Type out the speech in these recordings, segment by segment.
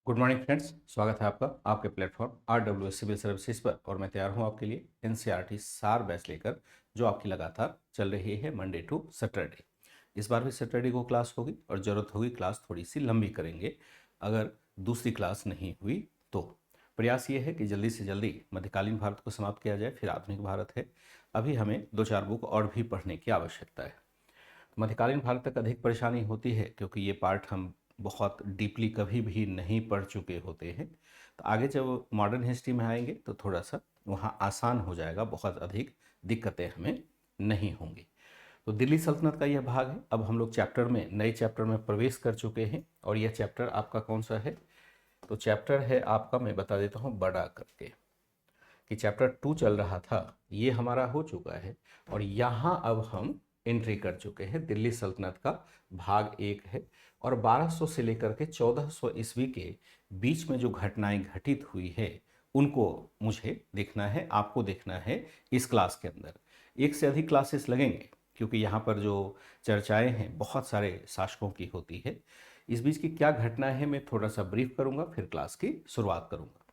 Good morning friends, स्वागत है आपका आपके प्लेटफॉर्म RWS सिविल सर्विसेज पर। और मैं तैयार हूं आपके लिए NCERT सार बैच लेकर, जो आपकी लगातार चल रही है मंडे टू सैटरडे। इस बार भी सैटरडे को क्लास होगी और ज़रूरत होगी क्लास थोड़ी सी लंबी करेंगे अगर दूसरी क्लास नहीं हुई तो। प्रयास ये है कि जल्दी से जल्दी मध्यकालीन भारत को समाप्त किया जाए, फिर आधुनिक भारत है। अभी हमें 2-4 बुक और भी पढ़ने की आवश्यकता है। मध्यकालीन भारत तक अधिक परेशानी होती है क्योंकि ये पार्ट हम बहुत डीपली कभी भी नहीं पढ़ चुके होते हैं। तो आगे जब मॉडर्न हिस्ट्री में आएंगे तो थोड़ा सा वहाँ आसान हो जाएगा, बहुत अधिक दिक्कतें हमें नहीं होंगी। तो दिल्ली सल्तनत का यह भाग है। अब हम लोग चैप्टर में नए चैप्टर में प्रवेश कर चुके हैं और यह चैप्टर आपका कौन सा है? तो चैप्टर है आपका, मैं बता देता हूँ बड़ा करके, कि चैप्टर 2 चल रहा था, ये हमारा हो चुका है और यहाँ अब हम एंट्री कर चुके हैं। दिल्ली सल्तनत का भाग 1 है और 1200 से लेकर के 1400 ईस्वी के बीच में जो घटनाएं घटित हुई है उनको मुझे देखना है, आपको देखना है इस क्लास के अंदर। एक से अधिक क्लासेस लगेंगे क्योंकि यहाँ पर जो चर्चाएं हैं बहुत सारे शासकों की होती है। इस बीच की क्या घटना है मैं थोड़ा सा ब्रीफ करूँगा, फिर क्लास की शुरुआत करूँगा।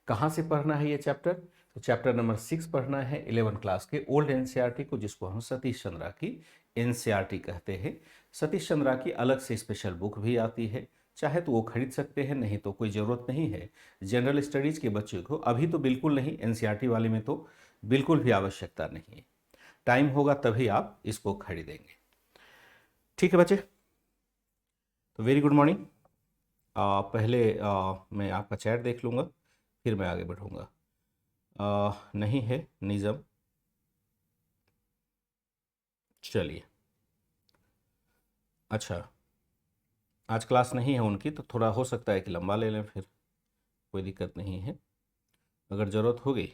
कहाँ से पढ़ना है ये चैप्टर? तो चैप्टर नंबर 6 पढ़ना है 11 क्लास के ओल्ड NCERT को, जिसको हम सतीश चंद्रा की NCERT कहते हैं। सतीश चंद्रा की अलग से स्पेशल बुक भी आती है, चाहे तो वो खरीद सकते हैं, नहीं तो कोई ज़रूरत नहीं है। जनरल स्टडीज़ के बच्चे को अभी तो बिल्कुल नहीं, NCERT वाले में तो बिल्कुल भी आवश्यकता नहीं है। टाइम होगा तभी आप इसको खरीदेंगे। ठीक है बच्चे, तो वेरी गुड मॉर्निंग। पहले मैं आपका चैट देख लूँगा, फिर मैं आगे बढ़ूँगा। नहीं है निज़म, चलिए। अच्छा, आज क्लास नहीं है उनकी तो थोड़ा हो सकता है कि लंबा ले लें, फिर कोई दिक्कत नहीं है। अगर ज़रूरत होगी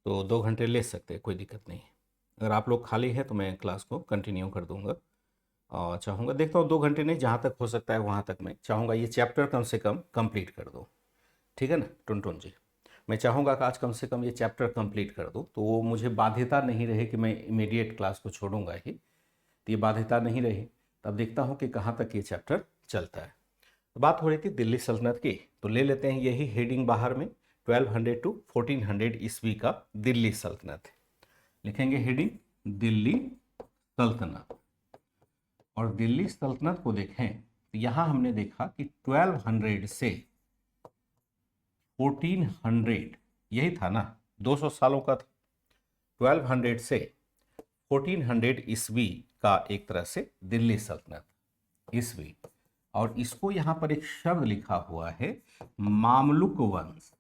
तो 2 घंटे ले सकते हैं, कोई दिक्कत नहीं है। अगर आप लोग खाली हैं तो मैं क्लास को कंटिन्यू कर दूंगा और चाहूँगा, देखता हूँ 2 घंटे नहीं, जहाँ तक हो सकता है वहाँ तक मैं चाहूँगा ये चैप्टर कम से कम कंप्लीट कर दो। ठीक है ना टुनटुन जी? मैं चाहूँगा कि आज कम से कम ये चैप्टर कंप्लीट कर दो, तो वो मुझे बाध्यता नहीं रहे कि मैं इमीडिएट क्लास को छोड़ूंगा ही, तो ये बाध्यता नहीं रही। तब देखता हूँ कि कहाँ तक ये चैप्टर चलता है। तो बात हो रही थी दिल्ली सल्तनत की, तो ले लेते हैं यही हेडिंग बाहर में, 1200 टू 1400 ईस्वी का दिल्ली सल्तनत है। लिखेंगे हेडिंग दिल्ली सल्तनत। और दिल्ली सल्तनत को देखें तो यहाँ हमने देखा कि 1200 से 1400, यही था ना, 200 सालों का था। 1200 से 1400 ईस्वी का एक तरह से दिल्ली सल्तनत ईस्वी। और इसको यहां पर एक शब्द लिखा हुआ है मामलुक वंश।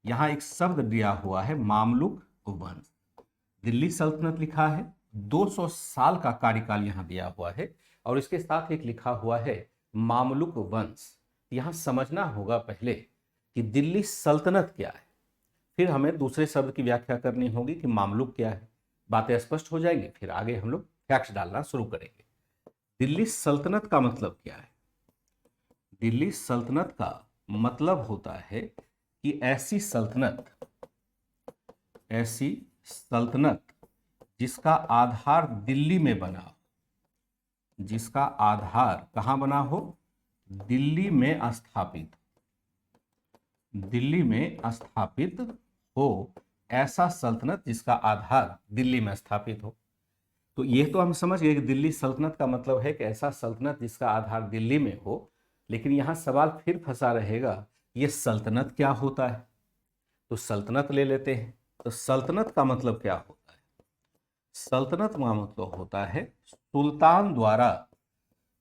यहां एक शब्द दिया हुआ है मामलुक वंश। दिल्ली सल्तनत लिखा है, 200 साल का कार्यकाल यहां दिया हुआ है और इसके साथ एक लिखा हुआ है मामलुक वंश। यहां समझना होगा पहले कि दिल्ली सल्तनत क्या है, फिर हमें दूसरे शब्द की व्याख्या करनी होगी कि मामलुक क्या है। बातें स्पष्ट हो जाएंगी, फिर आगे हम लोग फैक्ट्स डालना शुरू करेंगे। दिल्ली सल्तनत का मतलब क्या है? दिल्ली सल्तनत का मतलब होता है कि ऐसी सल्तनत जिसका आधार दिल्ली में बना हो, जिसका आधार कहां बना हो? दिल्ली में स्थापित, दिल्ली में स्थापित हो, ऐसा सल्तनत जिसका आधार दिल्ली में स्थापित हो। तो ये तो हम समझ गए कि दिल्ली सल्तनत का मतलब है कि ऐसा सल्तनत जिसका आधार दिल्ली में हो। लेकिन यहां सवाल फिर फंसा रहेगा, ये सल्तनत क्या होता है? तो सल्तनत ले लेते हैं। तो सल्तनत का मतलब क्या होता है? सल्तनत का मतलब होता है सुल्तान द्वारा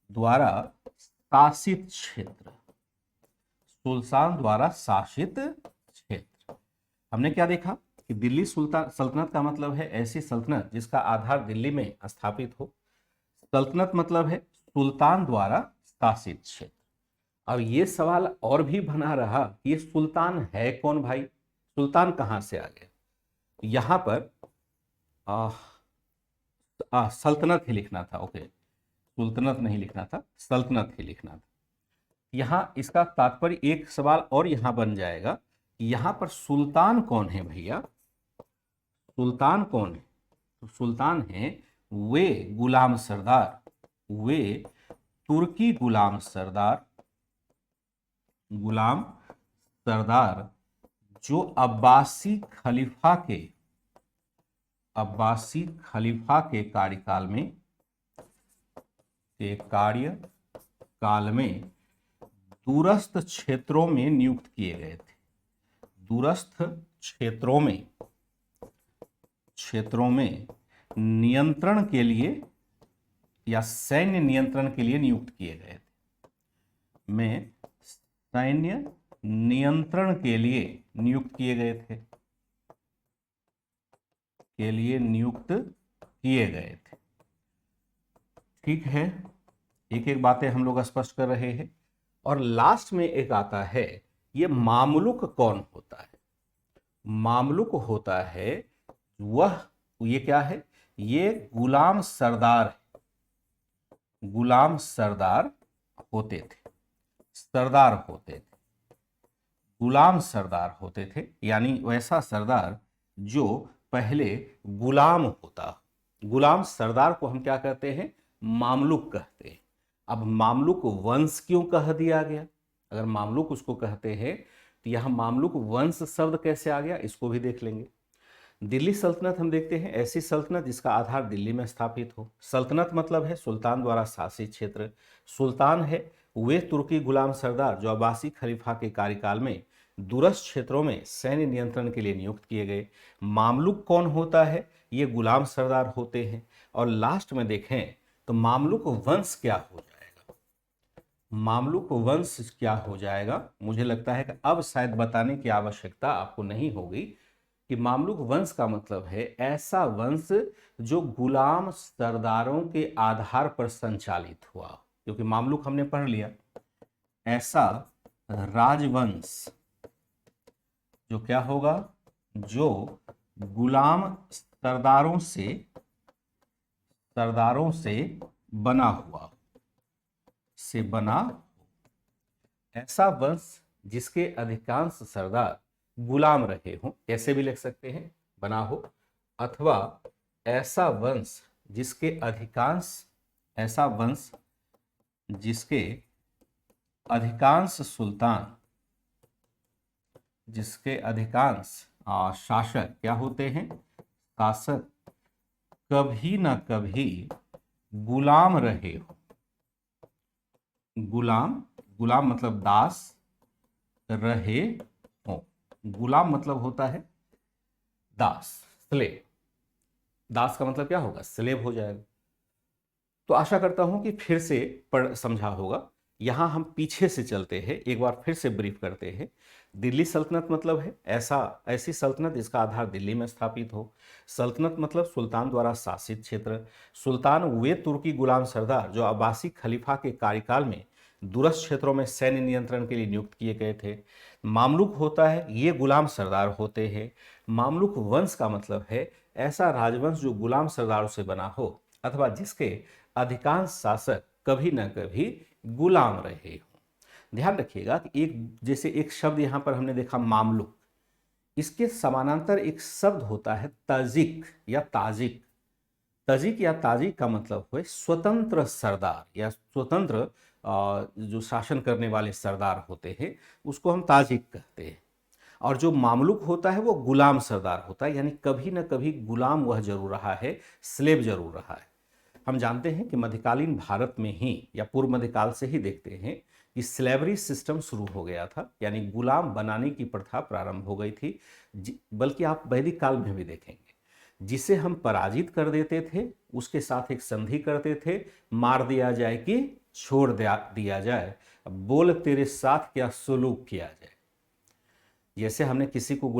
द्वारा शासित क्षेत्र, सुल्तान द्वारा शासित क्षेत्र। हमने क्या देखा कि दिल्ली सुल्तान सल्तनत का मतलब है ऐसी सल्तनत जिसका आधार दिल्ली में स्थापित हो। सल्तनत मतलब है सुल्तान द्वारा शासित क्षेत्र। अब ये सवाल और भी बना रहा, ये सुल्तान है कौन भाई? सुल्तान कहां से आ गया? यहां पर सल्तनत ही लिखना था। ओके, सुल्तनत नहीं लिखना था, सल्तनत ही लिखना था। यहां इसका तात्पर्य एक सवाल और यहां बन जाएगा, यहां पर सुल्तान कौन है भैया? सुल्तान कौन है? तो सुल्तान है वे गुलाम सरदार, वे तुर्की गुलाम सरदार गुलाम सरदार जो अब्बासी खलीफा के कार्यकाल में दूरस्थ क्षेत्रों में नियुक्त किए गए थे। दूरस्थ क्षेत्रों में नियंत्रण के लिए या सैन्य नियंत्रण के लिए नियुक्त किए गए थे। में सैन्य नियंत्रण के लिए नियुक्त किए गए थे। ठीक है, एक एक बातें हम लोग स्पष्ट कर रहे हैं। और लास्ट में एक आता है, ये मामलुक कौन होता है? मामलुक होता है ये क्या है? ये गुलाम सरदार होते थे। गुलाम सरदार होते थे, यानी वैसा सरदार जो पहले गुलाम होता। गुलाम सरदार को हम क्या कहते हैं? मामलुक कहते हैं। अब मामलुक वंश क्यों कह दिया गया? अगर मामलुक उसको कहते हैं तो यहां मामलुक वंश शब्द कैसे आ गया, इसको भी देख लेंगे। दिल्ली सल्तनत हम देखते हैं, ऐसी सल्तनत जिसका आधार दिल्ली में स्थापित हो। सल्तनत मतलब है सुल्तान द्वारा शासित क्षेत्र। सुल्तान है वे तुर्की गुलाम सरदार जो अब्बासी खलीफा के कार्यकाल में दूरस्थ क्षेत्रों में सैन्य नियंत्रण के लिए नियुक्त किए गए। मामलुक कौन होता है? ये गुलाम सरदार होते हैं। और लास्ट में देखें तो मामलुक वंश क्या हो जाएगा? मामलुक वंश क्या हो जाएगा? मुझे लगता है कि अब शायद बताने की आवश्यकता आपको नहीं होगी कि मामलुक वंश का मतलब है ऐसा वंश जो गुलाम सरदारों के आधार पर संचालित हुआ। क्योंकि मामलुक हमने पढ़ लिया, ऐसा राजवंश जो क्या होगा? जो गुलाम सरदारों से बना हुआ ऐसा वंश जिसके अधिकांश सरदार गुलाम रहे हों, ऐसे भी लिख सकते हैं, बना हो। अथवा ऐसा वंश जिसके अधिकांश शासक क्या होते हैं? शासक कभी ना कभी गुलाम रहे हो। गुलाम मतलब दास रहे हो। गुलाम मतलब होता है दास, स्लेव। दास का मतलब क्या होगा? स्लेव हो जाएगा। तो आशा करता हूं कि फिर से समझा होगा। यहां हम पीछे से चलते हैं, एक बार फिर से ब्रीफ करते हैं। दिल्ली सल्तनत मतलब है ऐसी सल्तनत जिसका आधार दिल्ली में स्थापित हो। सल्तनत मतलब सुल्तान द्वारा शासित क्षेत्र। सुल्तान वे तुर्की गुलाम सरदार जो अब्बासी खलीफा के कार्यकाल में दूरस्थ क्षेत्रों में सैन्य नियंत्रण के लिए नियुक्त किए गए थे। मामलुक होता है, ये गुलाम सरदार होते हैं। मामलुक वंश का मतलब है ऐसा राजवंश जो गुलाम सरदारों से बना हो अथवा जिसके अधिकांश शासक कभी न कभी गुलाम रहे हो। ध्यान रखिएगा कि जैसे एक शब्द यहां पर हमने देखा मामलुक, इसके समानांतर एक शब्द होता है तजिक या ताजिक। तजिक या ताजिक का मतलब है स्वतंत्र सरदार या स्वतंत्र जो शासन करने वाले सरदार होते हैं, उसको हम ताजिक कहते हैं। और जो मामलुक होता है वो गुलाम सरदार होता है, यानी कभी ना कभी गुलाम वह जरूर रहा है, स्लेव जरूर रहा है। हम जानते हैं कि मध्यकालीन भारत में ही या पूर्व मध्यकाल से ही देखते हैं कि स्लेवरी सिस्टम शुरू हो गया था, यानी गुलाम बनाने की प्रथा प्रारंभ हो गई थी। बल्कि आप वैदिक काल में भी देखेंगे, जिसे हम पराजित कर देते थे उसके साथ एक संधि करते थे, मार दिया जाए कि छोड़ दिया जाए, बोल तेरे साथ क्या सुलूक किया जाए। जैसे हमने किसी को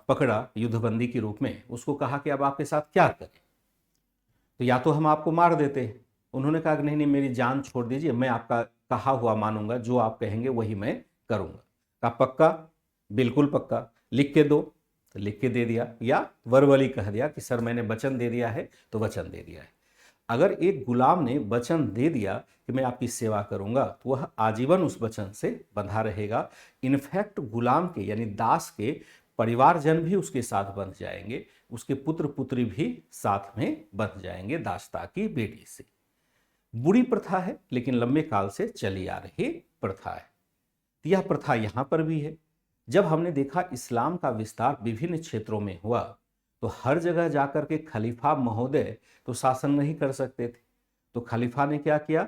पकड़ा युद्धबंदी के रूप में, उसको कहा कि अब आपके साथ क्या करें, तो या तो हम आपको मार देते हैं। उन्होंने कहा कि नहीं नहीं, मेरी जान छोड़ दीजिए, मैं आपका कहा हुआ मानूंगा, जो आप कहेंगे वही मैं करूंगा। कहा पक्का? बिल्कुल पक्का, लिख के दो, तो लिख के दे दिया। या वर्बली कह दिया कि सर मैंने वचन दे दिया है, तो वचन दे दिया है। अगर एक गुलाम ने वचन दे दिया कि मैं आपकी सेवा करूंगा, तो वह आजीवन उस वचन से बंधा रहेगा। इनफैक्ट गुलाम के यानी दास के परिवारजन भी उसके साथ बंध जाएंगे, उसके पुत्र पुत्री भी साथ में बंध जाएंगे दासता की बेटी से। बुरी प्रथा है, लेकिन लंबे काल से चली आ रही प्रथा है। यह प्रथा यहाँ पर भी है। जब हमने देखा इस्लाम का विस्तार विभिन्न क्षेत्रों में हुआ तो हर जगह जाकर के खलीफा महोदय तो शासन नहीं कर सकते थे, तो खलीफा ने क्या किया,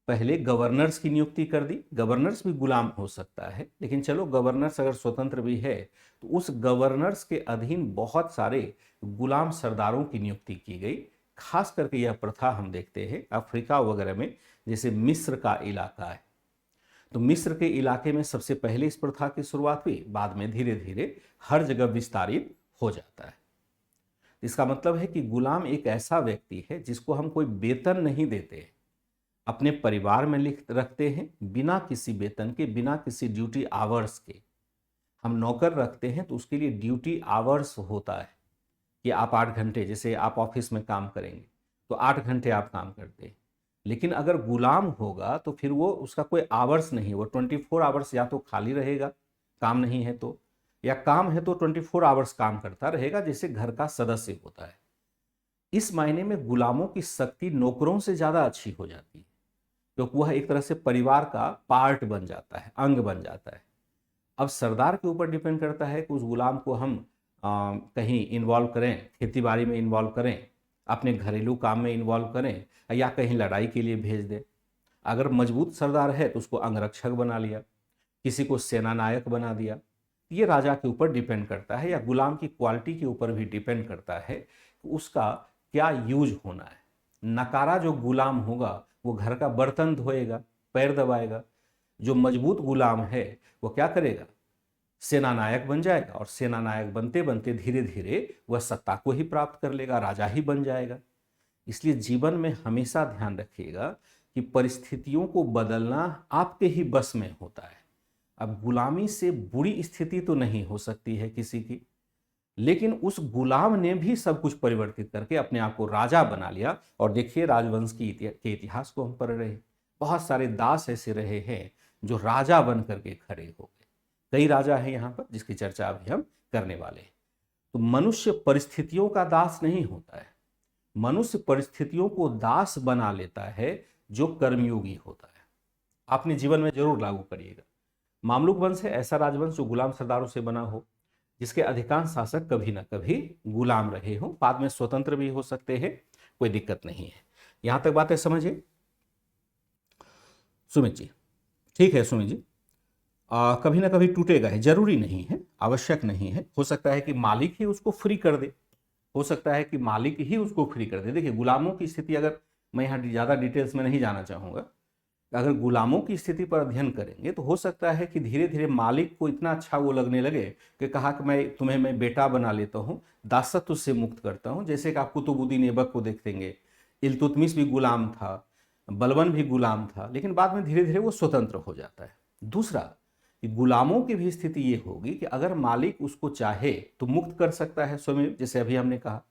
पहले गवर्नर्स की नियुक्ति कर दी। गवर्नर्स भी गुलाम हो सकता है, लेकिन चलो गवर्नर्स अगर स्वतंत्र भी है तो उस गवर्नर्स के अधीन बहुत सारे गुलाम सरदारों की नियुक्ति की गई। खास करके यह प्रथा हम देखते हैं अफ्रीका वगैरह में, जैसे मिस्र का इलाका है, तो मिस्र के इलाके में सबसे पहले इस प्रथा की शुरुआत हुई, बाद में धीरे धीरे हर जगह विस्तारित हो जाता है। इसका मतलब है कि गुलाम एक ऐसा व्यक्ति है जिसको हम कोई वेतन नहीं देते, अपने परिवार में लिख रखते हैं बिना किसी वेतन के, बिना किसी ड्यूटी आवर्स के। हम नौकर रखते हैं तो उसके लिए ड्यूटी आवर्स होता है कि आप 8 घंटे, जैसे आप ऑफिस में काम करेंगे तो 8 घंटे आप काम करते हैं। लेकिन अगर गुलाम होगा तो फिर वो उसका कोई आवर्स नहीं, वो 24 आवर्स या तो खाली रहेगा, काम नहीं है तो, या काम है तो 24 आवर्स काम करता रहेगा, जैसे घर का सदस्य होता है। इस मायने में गुलामों की शक्ति नौकरों से ज़्यादा अच्छी हो जाती है, क्योंकि वह एक तरह से परिवार का पार्ट बन जाता है, अंग बन जाता है। अब सरदार के ऊपर डिपेंड करता है कि उस गुलाम को हम कहीं इन्वॉल्व करें, खेती बाड़ी में इन्वॉल्व करें, अपने घरेलू काम में इन्वॉल्व करें, या कहीं लड़ाई के लिए भेज दें। अगर मजबूत सरदार है तो उसको अंगरक्षक बना लिया, किसी को सेनानायक बना दिया। ये राजा के ऊपर डिपेंड करता है, या गुलाम की क्वालिटी के ऊपर भी डिपेंड करता है कि उसका क्या यूज होना है। नकारा जो गुलाम होगा वो घर का बर्तन धोएगा, पैर दबाएगा। जो मजबूत गुलाम है वो क्या करेगा, सेनानायक बन जाएगा, और सेनानायक बनते बनते धीरे धीरे वह सत्ता को ही प्राप्त कर लेगा, राजा ही बन जाएगा। इसलिए जीवन में हमेशा ध्यान रखिएगा कि परिस्थितियों को बदलना आपके ही बस में होता है। अब गुलामी से बुरी स्थिति तो नहीं हो सकती है किसी की, लेकिन उस गुलाम ने भी सब कुछ परिवर्तित करके अपने आप को राजा बना लिया। और देखिए राजवंश के इतिहास को हम पढ़ रहे हैं, बहुत सारे दास ऐसे रहे हैं जो राजा बन करके खड़े हो गए। कई राजा हैं यहाँ पर जिसकी चर्चा अभी हम करने वाले हैं। तो मनुष्य परिस्थितियों का दास नहीं होता है, मनुष्य परिस्थितियों को दास बना लेता है जो कर्मयोगी होता है। आपने जीवन में जरूर लागू करिएगा। मामलुक वंश है ऐसा राजवंश जो गुलाम सरदारों से बना हो, जिसके अधिकांश शासक कभी ना कभी गुलाम रहे हो, बाद में स्वतंत्र भी हो सकते हैं, कोई दिक्कत नहीं है। यहां तक बातें समझिए सुमित जी, ठीक है सुमित जी। कभी ना कभी टूटेगा है, जरूरी नहीं है, आवश्यक नहीं है। हो सकता है कि मालिक ही उसको फ्री कर दे, हो सकता है कि मालिक ही उसको फ्री कर दे। देखिए गुलामों की स्थिति, अगर मैं यहाँ ज़्यादा डिटेल्स में नहीं जाना चाहूँगा, अगर गुलामों की स्थिति पर अध्ययन करेंगे तो हो सकता है कि धीरे धीरे मालिक को इतना अच्छा वो लगने लगे कि कहा कि मैं बेटा बना लेता हूँ, दासत्व से मुक्त करता हूँ। जैसे कि आप कुतुबुद्दीन ऐबक को देखेंगे, इल्तुतमिश भी गुलाम था, बलबन भी गुलाम था, लेकिन बाद में धीरे धीरे वो स्वतंत्र हो जाता है। दूसरा, गुलामों की भी स्थिति ये होगी कि अगर मालिक उसको चाहे तो मुक्त कर सकता है स्वयं, जैसे अभी हमने कहा।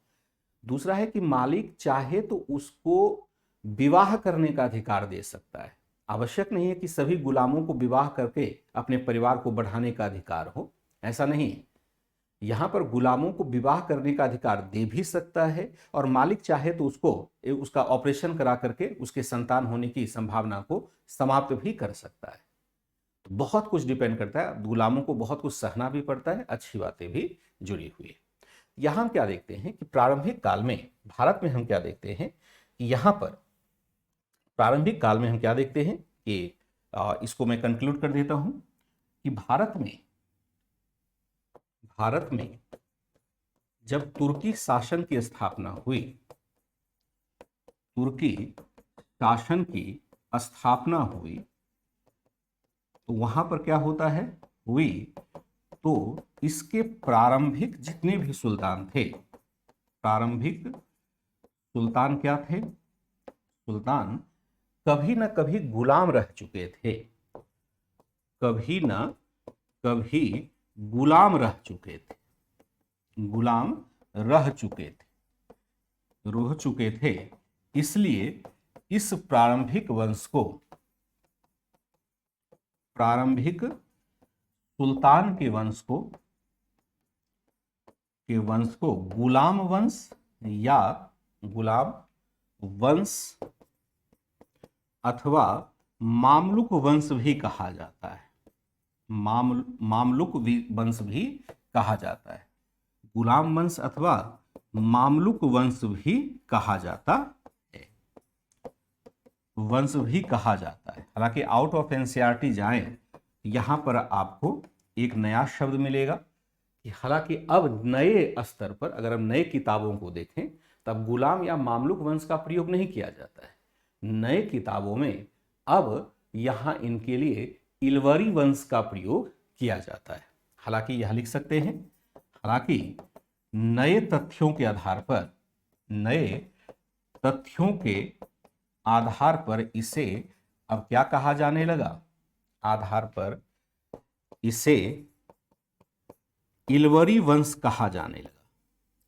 दूसरा है कि मालिक चाहे तो उसको विवाह करने का अधिकार दे सकता है। आवश्यक नहीं है कि सभी गुलामों को विवाह करके अपने परिवार को बढ़ाने का अधिकार हो, ऐसा नहीं है। यहां पर गुलामों को विवाह करने का अधिकार दे भी सकता है, और मालिक चाहे तो उसका ऑपरेशन करा करके उसके संतान होने की संभावना को समाप्त भी कर सकता है। तो बहुत कुछ डिपेंड करता है, गुलामों को बहुत कुछ सहना भी पड़ता है, अच्छी बातें भी जुड़ी हुई है। यहां हम क्या देखते हैं कि प्रारंभिक काल में भारत में हम क्या देखते हैं कि यहां पर प्रारंभिक काल में हम क्या देखते हैं कि इसको मैं कंक्लूड कर देता हूं कि भारत में जब तुर्की शासन की स्थापना हुई, तुर्की शासन की स्थापना हुई, तो वहां पर क्या होता है हुई, तो इसके प्रारंभिक जितने भी सुल्तान थे, प्रारंभिक सुल्तान क्या थे, सुल्तान कभी ना कभी गुलाम रह चुके थे, कभी ना कभी गुलाम रह चुके थे, गुलाम रह चुके थे। इसलिए इस प्रारंभिक सुल्तान के वंश को गुलाम वंश या गुलाम वंश अथवा मामलुक वंश भी कहा जाता है। मामलुक वंश भी कहा जाता है। गुलाम वंश अथवा मामलुक वंश भी कहा जाता है, वंश भी कहा जाता है। हालांकि आउट ऑफ एनसीईआरटी जाएं, यहां पर आपको एक नया शब्द मिलेगा कि हालांकि अब नए स्तर पर अगर हम नए किताबों को देखें तब गुलाम या मामलुक वंश का प्रयोग नहीं किया जाता है। नए किताबों में अब यहां इनके लिए इलवरी वंश का प्रयोग किया जाता है। हालांकि यह लिख सकते हैं, हालांकि नए तथ्यों के आधार पर, नए तथ्यों के आधार पर इसे अब क्या कहा जाने लगा, आधार पर इसे इलवरी वंश कहा जाने लगा।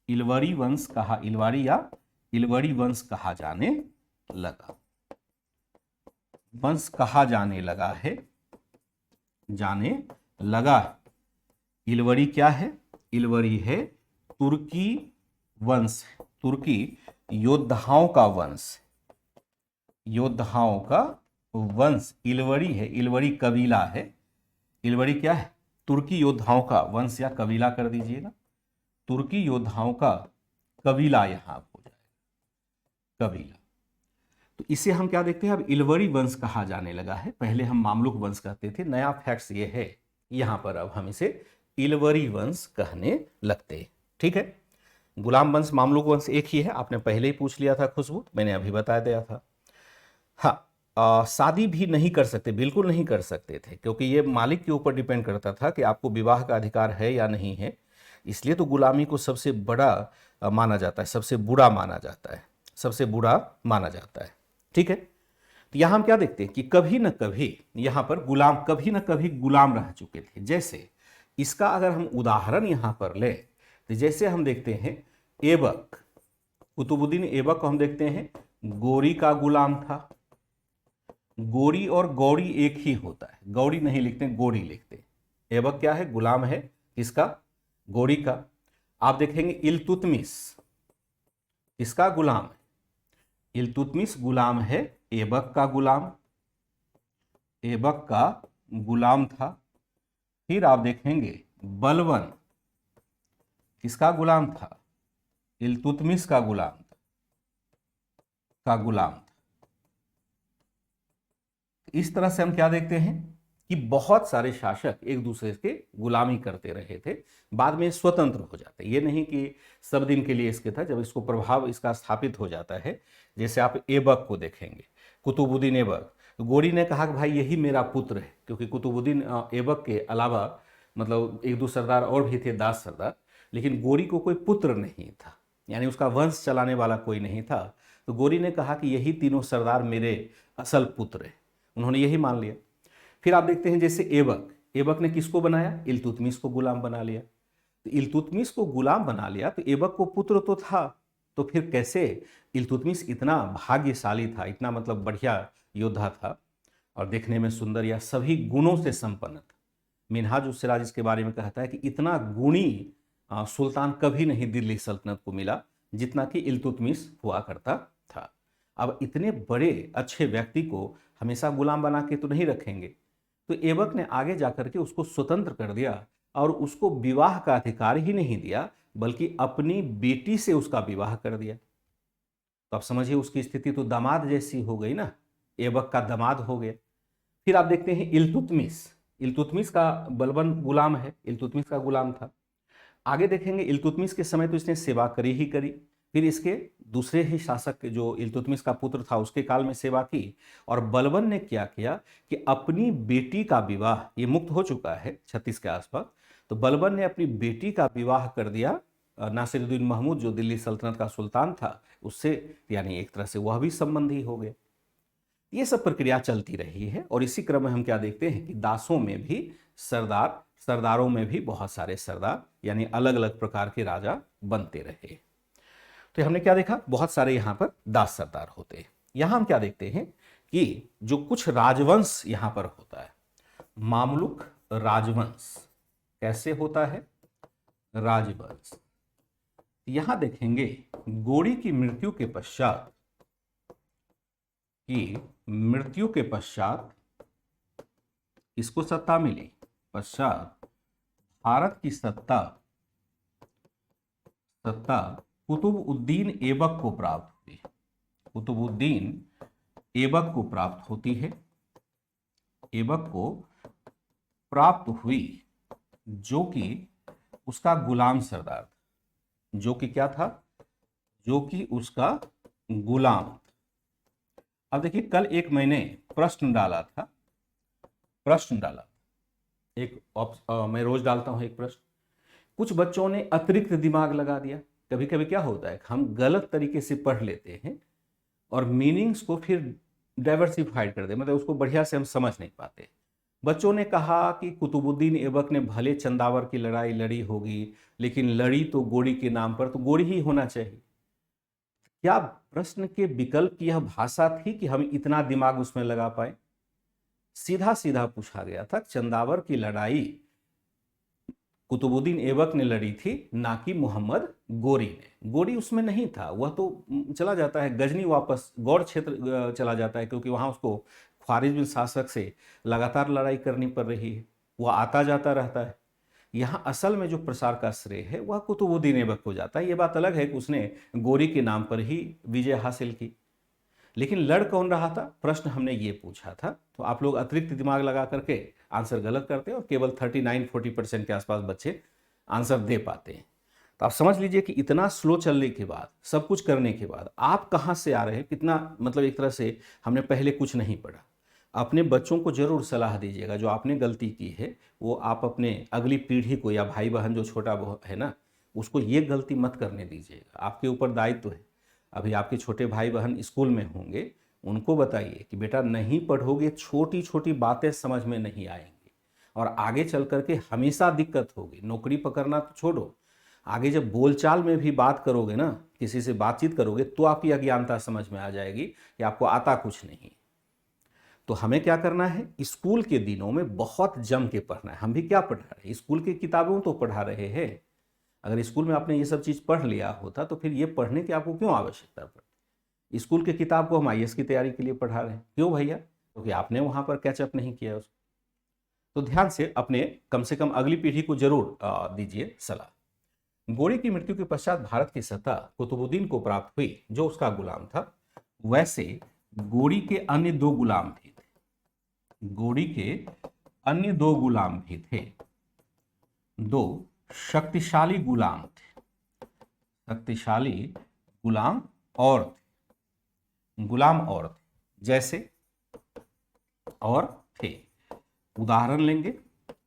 इलवरी वंश कहा, इलवारी या इलवरी वंश कहा जाने लगा, वंश कहा जाने लगा है, जाने लगा। इलवरी क्या है? इलवरी है तुर्की वंश, तुर्की योद्धाओं का वंश, योद्धाओं का वंश इलवरी है। इलवरी कबीला है। इलवरी क्या है? तुर्की योद्धाओं का वंश या कबीला कर दीजिएगा, तुर्की योद्धाओं का कबीला यहां हो जाएगा, कबीला। तो इसे हम क्या देखते हैं, अब इलवरी वंश कहा जाने लगा है। पहले हम मामलुक वंश कहते थे। नया फैक्ट्स ये है यहां पर, अब हम इसे इलवरी वंश कहने लगते हैं। ठीक है, गुलाम वंश मामलुक वंश एक ही है, आपने पहले ही पूछ लिया था खुशबू, मैंने अभी बता दिया था। हाँ, शादी भी नहीं कर सकते, बिल्कुल नहीं कर सकते थे, क्योंकि ये मालिक के ऊपर डिपेंड करता था कि आपको विवाह का अधिकार है या नहीं है। इसलिए तो गुलामी को सबसे बड़ा माना जाता है, सबसे बुरा माना जाता है, सबसे बुरा माना जाता है। ठीक है, तो यहां हम क्या देखते हैं कि कभी न कभी यहां पर गुलाम, कभी न कभी गुलाम रह चुके थे। जैसे इसका अगर हम उदाहरण यहां पर ले तो जैसे हम देखते हैं ऐबक, कुतुबुद्दीन ऐबक को हम देखते हैं गोरी का गुलाम था। गोरी और गौरी एक ही होता है, गौरी नहीं लिखते, गोरी लिखते। ऐबक क्या है? गुलाम है, किसका? गोरी का। आप देखेंगे इल्तुतमिश किसका गुलाम है? इल्तुतमिश गुलाम है ऐबक का गुलाम, ऐबक का गुलाम था। फिर आप देखेंगे बलबन किसका गुलाम था? इल्तुतमिश का गुलाम था, का गुलाम था। इस तरह से हम क्या देखते हैं कि बहुत सारे शासक एक दूसरे के गुलामी करते रहे थे, बाद में स्वतंत्र हो जाते। ये नहीं कि सब दिन के लिए इसके था, जब इसको प्रभाव इसका स्थापित हो जाता है। जैसे आप ऐबक को देखेंगे, कुतुबुद्दीन ऐबक, तो गोरी ने कहा कि भाई यही मेरा पुत्र है, क्योंकि कुतुबुद्दीन ऐबक के अलावा मतलब एक दो सरदार और भी थे, दास सरदार, लेकिन गोरी को कोई पुत्र नहीं था, यानी उसका वंश चलाने वाला कोई नहीं था। तो गोरी ने कहा कि यही तीनों सरदार मेरे असल पुत्र है, उन्होंने यही मान लिया। फिर आप देखते हैं जैसे ऐबक, ऐबक ने किसको बनाया? इल्तुतमिश को गुलाम बना लिया। तो इल्तुतमिश को गुलाम बना लिया तो ऐबक को पुत्र तो था, तो फिर कैसे? इल्तुतमिश इतना भाग्यशाली था, इतना मतलब बढ़िया योद्धा था और देखने में सुंदर या सभी गुणों से संपन्न था। मिन्हाजुस सिराज इसके बारे में कहता है कि इतना गुणी सुल्तान कभी नहीं दिल्ली सल्तनत को मिला जितना कि इल्तुतमिश हुआ करता था। अब इतने बड़े अच्छे व्यक्ति को हमेशा गुलाम बना के तो नहीं रखेंगे, तो ऐबक ने आगे जाकर के उसको स्वतंत्र कर दिया और उसको विवाह का अधिकार ही नहीं दिया, बल्कि अपनी बेटी से उसका विवाह कर दिया। तो आप समझिए उसकी स्थिति तो दामाद जैसी हो गई ना, ऐबक का दामाद हो गया। फिर आप देखते हैं इल्तुतमिश, इल्तुतमिश का बलबन गुलाम है, इल्तुतमिश का गुलाम था। आगे देखेंगे इल्तुतमिश के समय तो इसने सेवा करी ही करी, फिर इसके दूसरे ही शासक जो इल्तुतमिश का पुत्र था उसके काल में सेवा की। और बलबन ने क्या किया कि अपनी बेटी का विवाह, ये मुक्त हो चुका है 36 के आसपास, तो बलबन ने अपनी बेटी का विवाह कर दिया नासिरुद्दीन महमूद जो दिल्ली सल्तनत का सुल्तान था उससे, यानी एक तरह से वह भी संबंधी हो गए। ये सब प्रक्रिया चलती रही है और इसी क्रम में हम क्या देखते हैं कि दासों में भी सरदार, सरदारों में भी बहुत सारे सरदार, यानी अलग अलग प्रकार के राजा बनते रहे। तो हमने क्या देखा? बहुत सारे यहां पर दास सरदार होते हैं। यहां हम क्या देखते हैं कि जो कुछ राजवंश यहां पर होता है, मामलुक राजवंश कैसे होता है? राजवंश यहां देखेंगे गोरी की मृत्यु के पश्चात, की मृत्यु के पश्चात इसको सत्ता मिली, पश्चात भारत की सत्ता कुतुबुद्दीन ऐबक को प्राप्त हुई। कुतुबुद्दीन ऐबक को प्राप्त होती है, ऐबक को प्राप्त हुई, जो कि उसका गुलाम सरदार था। जो कि क्या था? जो कि उसका गुलाम। अब देखिए, कल एक मैंने प्रश्न डाला था, मैं रोज डालता हूं एक प्रश्न। कुछ बच्चों ने अतिरिक्त दिमाग लगा दिया। कभी कभी क्या होता है, हम गलत तरीके से पढ़ लेते हैं और मीनिंग्स को फिर डाइवर्सिफाइड कर दे, मतलब उसको बढ़िया से हम समझ नहीं पाते। बच्चों ने कहा कि कुतुबुद्दीन ऐबक ने भले चंदावर की लड़ाई लड़ी होगी, लेकिन लड़ी तो गोरी के नाम पर, तो गोरी ही होना चाहिए। क्या प्रश्न के विकल्प की यह भाषा थी कि हम इतना दिमाग उसमें लगा पाए? सीधा सीधा पूछा गया था, चंदावर की लड़ाई कुतुबुद्दीन ऐबक ने लड़ी थी, ना कि मोहम्मद गोरी ने। गोरी उसमें नहीं था, वह तो चला जाता है गजनी, वापस गौड़ क्षेत्र चला जाता है, क्योंकि वहां उसको ख्वारिज़मी शासक से लगातार लड़ाई करनी पड़ रही है, वह आता जाता रहता है। यहाँ असल में जो प्रसार का श्रेय है वह कुतुबुद्दीन ऐबक को जाता है। ये बात अलग है कि उसने गोरी के नाम पर ही विजय हासिल की, लेकिन लड़ कौन रहा था? प्रश्न हमने ये पूछा था। तो आप लोग अतिरिक्त दिमाग लगा करके आंसर गलत करते हैं और केवल 39-40% के आसपास बच्चे आंसर दे पाते हैं। तो आप समझ लीजिए कि इतना स्लो चलने के बाद, सब कुछ करने के बाद आप कहाँ से आ रहे हैं, कितना, मतलब एक तरह से हमने पहले कुछ नहीं पढ़ा। अपने बच्चों को जरूर सलाह दीजिएगा, जो आपने गलती की है वो आप अपने अगली पीढ़ी को, या भाई बहन जो छोटा है ना, उसको ये गलती मत करने दीजिएगा। आपके ऊपर दायित्व है। अभी आपके छोटे भाई बहन स्कूल में होंगे, उनको बताइए कि बेटा नहीं पढ़ोगे, छोटी छोटी बातें समझ में नहीं आएंगी और आगे चल करके हमेशा दिक्कत होगी। नौकरी पकड़ना तो छोड़ो, आगे जब बोलचाल में भी बात करोगे ना, किसी से बातचीत करोगे, तो आपकी अज्ञानता समझ में आ जाएगी कि आपको आता कुछ नहीं। तो हमें क्या करना है, स्कूल के दिनों में बहुत जम के पढ़ना है। हम भी क्या पढ़ रहे हैं, स्कूल की किताबों तो पढ़ा रहे हैं। अगर स्कूल में आपने ये सब चीज़ पढ़ लिया होता तो फिर ये पढ़ने की आपको क्यों आवश्यकता पड़ती? स्कूल के किताब को हम आईएएस की तैयारी के लिए पढ़ा रहे हैं, क्यों भैया? क्योंकि आपने वहाँ पर कैचअप नहीं किया उसको। तो ध्यान से अपने, कम से कम अगली पीढ़ी को जरूर दीजिए सलाह। गोरी की मृत्यु के पश्चात भारत की सत्ता कुतुबुद्दीन को प्राप्त हुई, जो उसका गुलाम था। वैसे गोरी के अन्य दो गुलाम भी थे। गोरी के अन्य दो गुलाम भी थे, दो शक्तिशाली गुलाम थे। शक्तिशाली गुलाम और थे, गुलाम और थे, जैसे और थे। उदाहरण लेंगे,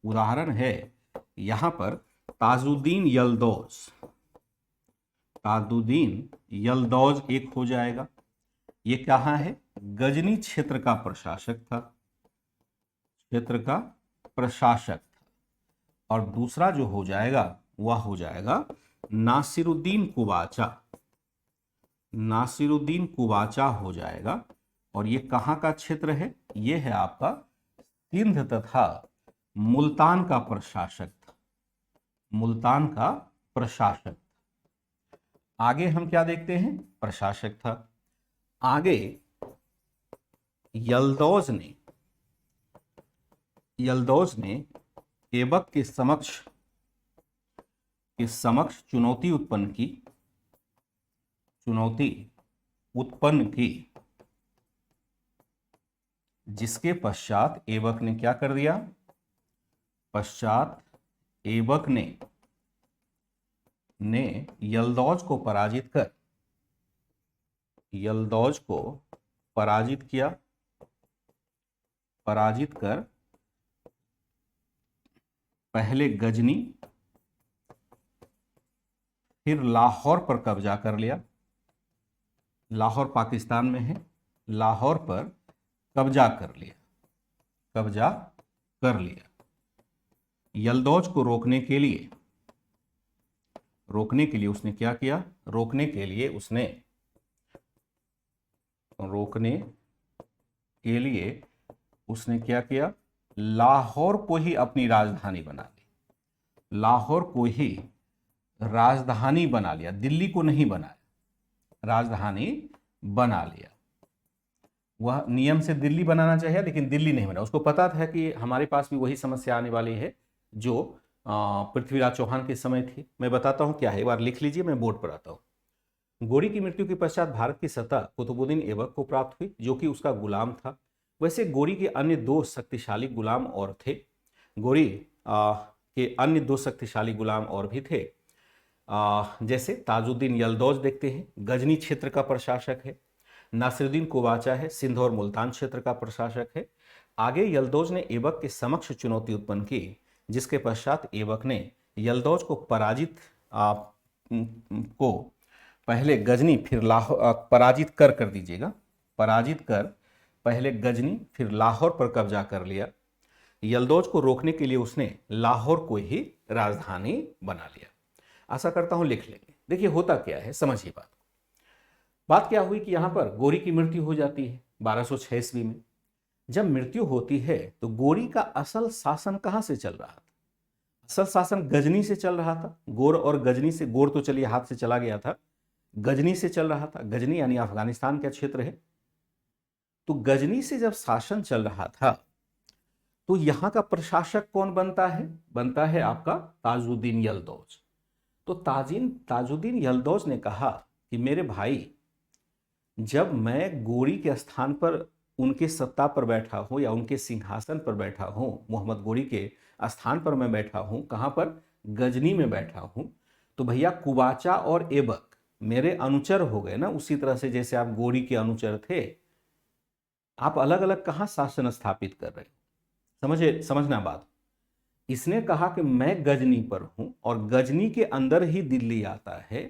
उदाहरण है यहां पर ताजुद्दीन यल्दौज। ताजुद्दीन यल्दौज एक हो जाएगा। ये कहां है? गजनी क्षेत्र का प्रशासक था, क्षेत्र का प्रशासक था। और दूसरा जो हो जाएगा वह हो जाएगा नासिरुद्दीन कुबाचा। नासिरुद्दीन कुबाचा हो जाएगा। और ये कहां का क्षेत्र है? ये है आपका सिंध तथा मुल्तान का प्रशासक था, मुल्तान का प्रशासक। आगे हम क्या देखते हैं? प्रशासक था। आगे यल्दौज ने ऐबक के समक्ष चुनौती उत्पन्न की, जिसके पश्चात ऐबक ने क्या कर दिया? पश्चात ऐबक ने यल्दौज को पराजित किया, पराजित कर पहले गजनी फिर लाहौर पर कब्जा कर लिया। लाहौर पाकिस्तान में है, लाहौर पर कब्जा कर लिया। यल्दौज को रोकने के लिए उसने क्या किया? रोकने के लिए उसने क्या किया? लाहौर को ही अपनी राजधानी बना ली। लाहौर को ही राजधानी बना लिया, दिल्ली को नहीं बनाया, राजधानी बना लिया। वह नियम से दिल्ली बनाना चाहिए, लेकिन दिल्ली नहीं बना। उसको पता था कि हमारे पास भी वही समस्या आने वाली है जो पृथ्वीराज चौहान के समय थी। मैं बताता हूँ क्या है, एक बार लिख लीजिए, मैं बोर्ड पर आता हूँ। गौरी की मृत्यु के पश्चात भारत की सत्ता कुतुबुद्दीन ऐबक को प्राप्त हुई, जो कि उसका गुलाम था। वैसे गौरी के अन्य दो शक्तिशाली गुलाम और थे। गौरी के अन्य दो शक्तिशाली गुलाम और भी थे, जैसे ताजुद्दीन यलदौज देखते हैं, गजनी क्षेत्र का प्रशासक है। नासिरुद्दीन कुबाचा है, सिंध और मुल्तान क्षेत्र का प्रशासक है। आगे यलदौज ने ऐबक के समक्ष चुनौती उत्पन्न की, जिसके पश्चात ऐबक ने यलदौज को को पहले गजनी फिर लाहौर पराजित कर दीजिएगा, पराजित कर पहले गजनी फिर लाहौर पर कब्जा कर लिया। यलदौज को रोकने के लिए उसने लाहौर को ही राजधानी बना लिया। आशा करता हूं लिख लेंगे। देखिए होता क्या है, समझिए बात क्या हुई कि यहां पर गौरी की मृत्यु हो जाती है 1206 ईस्वी में। जब मृत्यु होती है तो गौरी का असल शासन कहां से चल रहा था? असल शासन गजनी से चल रहा था। गोर और गजनी से, गोर तो चलिए हाथ से चला गया था, गजनी से चल रहा था। गजनी यानी अफगानिस्तान का क्षेत्र है। तो गजनी से जब शासन चल रहा था तो यहां का प्रशासक कौन बनता है? बनता है आपका ताजुद्दीन यलदौज। तो ताजुद्दीन यलदौज ने कहा कि मेरे भाई, जब मैं गौरी के स्थान पर उनके सत्ता पर बैठा हूं या उनके सिंहासन पर बैठा हूं, मोहम्मद गौरी के स्थान पर मैं बैठा हूं, कहां पर? गजनी में बैठा हूं, तो भैया कुबाचा और ऐबक मेरे अनुचर हो गए ना, उसी तरह से जैसे आप गौरी के अनुचर थे। आप अलग अलग कहां शासन स्थापित कर रहे? समझना बात। इसने कहा कि मैं गजनी पर हूं और गजनी के अंदर ही दिल्ली आता है,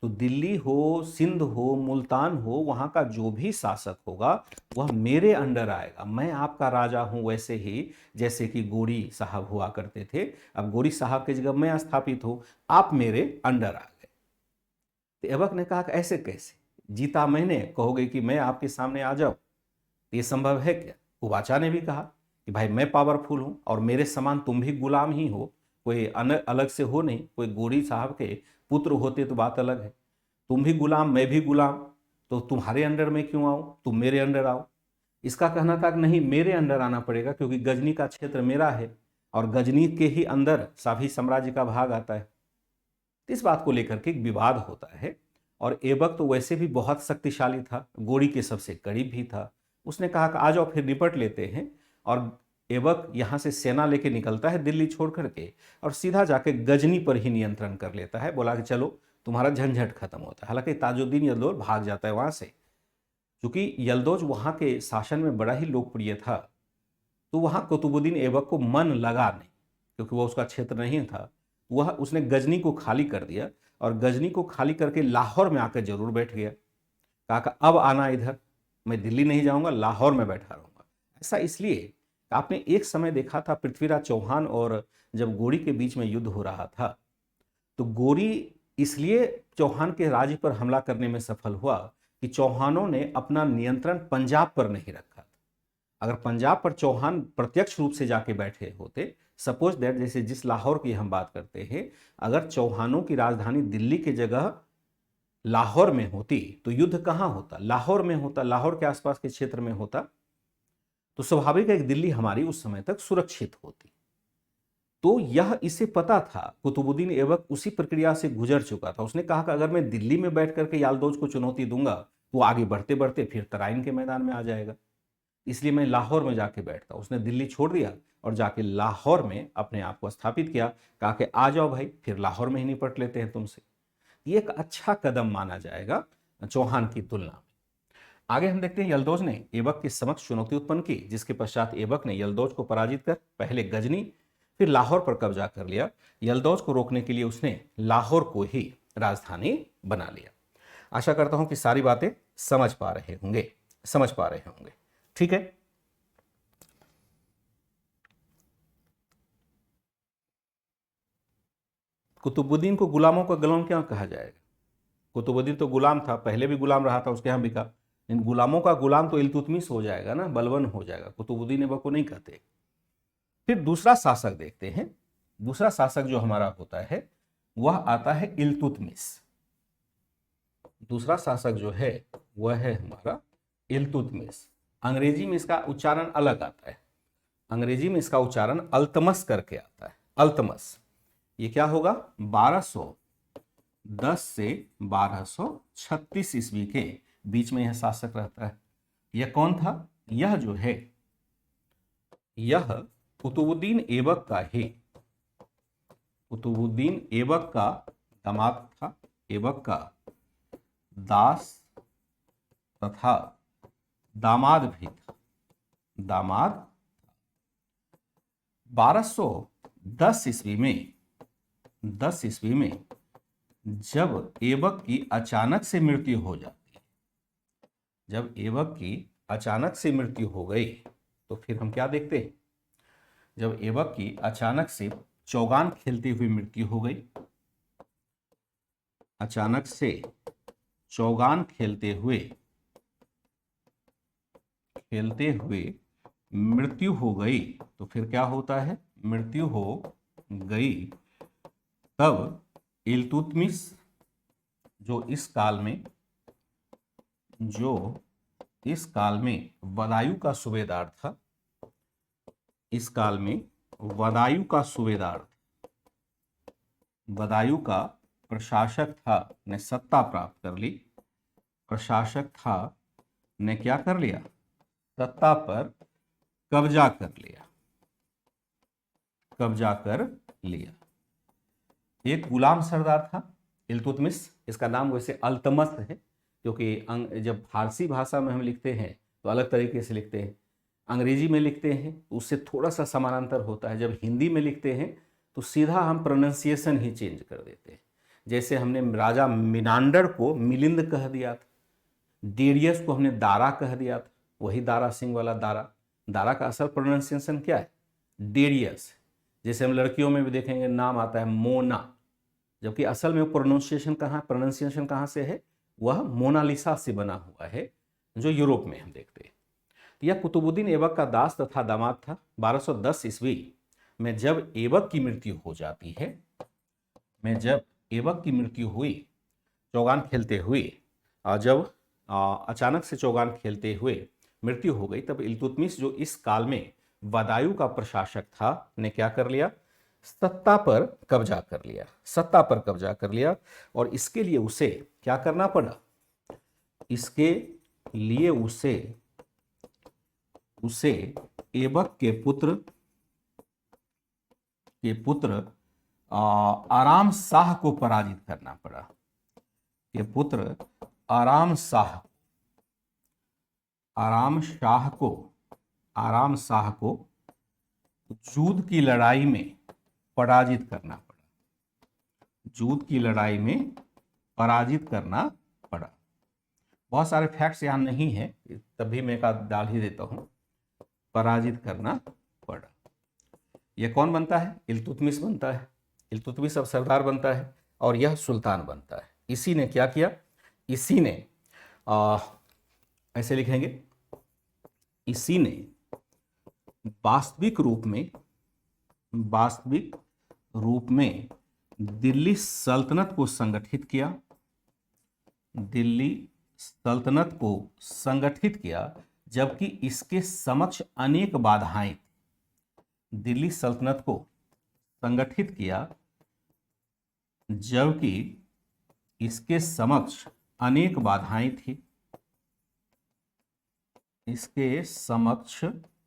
तो दिल्ली हो, सिंध हो, मुल्तान हो, वहां का जो भी शासक होगा वह मेरे अंडर आएगा। मैं आपका राजा हूं, वैसे ही जैसे कि गौरी साहब हुआ करते थे। अब गौरी साहब की जगह मैं स्थापित हूं, आप मेरे अंडर आ गए। तो ऐबक ने कहा कि ऐसे कैसे? जीता मैंने, कहोगे कि मैं आपके सामने आ जाऊं? ये संभव है क्या? कुबाचा ने भी कहा कि भाई मैं पावरफुल हूं और मेरे समान तुम भी गुलाम ही हो, कोई अलग से हो नहीं। कोई गौरी साहब के पुत्र होते तो बात अलग है। तुम भी गुलाम, मैं भी गुलाम, तो तुम्हारे अंडर में क्यों आऊं? तुम मेरे अंडर आओ। इसका कहना था कि नहीं, मेरे अंडर आना पड़ेगा, क्योंकि गजनी का क्षेत्र मेरा है और गजनी के ही अंदर शाही साम्राज्य का भाग आता है। इस बात को लेकर के एक विवाद होता है। और ऐबक तो वैसे भी बहुत शक्तिशाली था, गौरी के सबसे करीब भी था। उसने कहा कि आ जाओ फिर निपट लेते हैं। और ऐबक यहाँ से सेना लेके निकलता है दिल्ली छोड़ करके, और सीधा जाके गजनी पर ही नियंत्रण कर लेता है। बोला कि चलो तुम्हारा झंझट खत्म होता है। हालांकि ताजुद्दीन यलदौज भाग जाता है वहां से, क्योंकि यलदौज वहां के शासन में बड़ा ही लोकप्रिय था। तो वहां कुतुबुद्दीन ऐबक को मन लगा नहीं, क्योंकि वो उसका क्षेत्र नहीं था। वह उसने गजनी को खाली कर दिया और गजनी को खाली करके लाहौर में आकर जरूर बैठ गया। कहा कि अब आना इधर, मैं दिल्ली नहीं जाऊंगा, लाहौर में बैठा रहूंगा। ऐसा इसलिए, आपने एक समय देखा था पृथ्वीराज चौहान और जब गौरी के बीच में युद्ध हो रहा था, तो गौरी इसलिए चौहान के राज्य पर हमला करने में सफल हुआ कि चौहानों ने अपना नियंत्रण पंजाब पर नहीं रखा था। अगर पंजाब पर चौहान प्रत्यक्ष रूप से जाके बैठे होते, सपोज दैट जैसे जिस लाहौर की हम बात करते हैं, अगर चौहानों की राजधानी दिल्ली की जगह लाहौर में होती तो युद्ध कहां होता? लाहौर में होता, लाहौर के आसपास के क्षेत्र में होता। तो स्वाभाविक है कि दिल्ली हमारी उस समय तक सुरक्षित होती। तो यह इसे पता था, कुतुबुद्दीन ऐबक उसी प्रक्रिया से गुजर चुका था। उसने कहा कि अगर मैं दिल्ली में बैठ करके यालदौज को चुनौती दूंगा तो आगे बढ़ते बढ़ते फिर तराइन के मैदान में आ जाएगा, इसलिए मैं लाहौर में जाके बैठता। उसने दिल्ली छोड़ दिया और जाके लाहौर में अपने आप को स्थापित किया। कहा कि आ जाओ भाई, फिर लाहौर में ही निपट लेते हैं तुमसे। ये एक अच्छा कदम माना जाएगा चौहान की तुलना में। आगे हम देखते हैं यलदौज ने ऐबक के समक्ष चुनौती उत्पन्न की, जिसके पश्चात ऐबक ने यलदौज को पराजित कर पहले गजनी फिर लाहौर पर कब्जा कर लिया। यलदौज को रोकने के लिए उसने लाहौर को ही राजधानी बना लिया। आशा करता हूं कि सारी बातें समझ पा रहे होंगे। ठीक है। कुतुबुद्दीन को गुलामों का गुलाम क्यों कहा जाएगा? कुतुबुद्दीन तो गुलाम था, पहले भी गुलाम रहा था, उसके यहां बिका। इन गुलामों का गुलाम तो इल्तुतमिश हो जाएगा ना, बलबन हो जाएगा। कुतुबुद्दीन ऐबक को नहीं कहते। फिर दूसरा शासक देखते हैं। दूसरा शासक जो हमारा होता है वह आता है इल्तुतमिश। दूसरा शासक जो है वह है हमारा इल्तुतमिश। अंग्रेजी में इसका उच्चारण अलग आता है। अंग्रेजी में इसका उच्चारण अल्तमस करके आता है, अल्तमस। ये क्या होगा? 1210 से 1236 ईस्वी के बीच में यह शासक रहता है। यह कौन था? यह जो है, यह कुतुबुद्दीन ऐबक का ही, कुतुबुद्दीन ऐबक का दामाद था, ऐबक का दास तथा दामाद भी था, दामाद। 1210 ईस्वी में, 10 ईस्वी में जब ऐबक की अचानक से मृत्यु हो जाती है, जब ऐबक की अचानक से मृत्यु हो गई, तो फिर हम क्या देखते हैं? जब ऐबक की अचानक से चौगान खेलते हुए मृत्यु हो गई, अचानक से चौगान खेलते हुए मृत्यु हो गई, तो फिर क्या होता है? मृत्यु हो गई, तब इल्तुतमिश जो इस काल में बदायूं का सूबेदार था, इस काल में बदायूं का सूबेदार, बदायूं का प्रशासक था, ने सत्ता प्राप्त कर ली। प्रशासक था ने क्या कर लिया? सत्ता पर कब्जा कर लिया, कब्जा कर लिया। एक गुलाम सरदार था इल्तुतमिश, इसका नाम वैसे अल्तमस है, क्योंकि जब फारसी भाषा में हम लिखते हैं तो अलग तरीके से लिखते हैं, अंग्रेजी में लिखते हैं उससे थोड़ा सा समानांतर होता है, जब हिंदी में लिखते हैं तो सीधा हम प्रोनाउंसिएशन ही चेंज कर देते हैं। जैसे हमने राजा मिनांडर को मिलिंद कह दिया था, डेरियस को हमने दारा कह दिया था, वही दारा सिंह वाला दारा। दारा का असल प्रोनाउंसिएशन क्या है? डेरियस। जैसे हम लड़कियों में भी देखेंगे नाम आता है मोना, जबकि असल में प्रोनाउंसिएशन कहाँ से है? वह मोनालिसा से बना हुआ है, जो यूरोप में हम देखते हैं। यह कुतुबुद्दीन ऐबक का दास तथा दामाद था। 1210 ईस्वी में जब ऐबक की मृत्यु हो जाती है, जब ऐबक की मृत्यु हुई चौगान खेलते हुए, और जब अचानक से चौगान खेलते हुए मृत्यु हो गई, तब इल्तुतमिश जो इस काल में बदायूं का प्रशासक था, ने क्या कर लिया? सत्ता पर कब्जा कर लिया, सत्ता पर कब्जा कर लिया। और इसके लिए उसे क्या करना पड़ा? इसके लिए उसे ऐबक के पुत्र आराम शाह को पराजित करना पड़ा। ये पुत्र आराम शाह को जूद की लड़ाई में पराजित करना पड़ा, जूद की लड़ाई में पराजित करना पड़ा। बहुत सारे फैक्ट्स यहाँ नहीं है, तभी मैं एक आध डाल ही देता हूँ। पराजित करना पड़ा। यह कौन बनता है? इल्तुतमिश बनता है। इल्तुतमिश अब सरदार बनता है और यह सुल्तान बनता है। इसी ने क्या किया? इसी ने ऐसे लिखेंगे, इसी ने वास्तविक रूप में दिल्ली सल्तनत को संगठित किया, दिल्ली सल्तनत को संगठित किया, जबकि इसके समक्ष अनेक बाधाएं, दिल्ली सल्तनत को संगठित किया जबकि इसके समक्ष अनेक बाधाएं थी, इसके समक्ष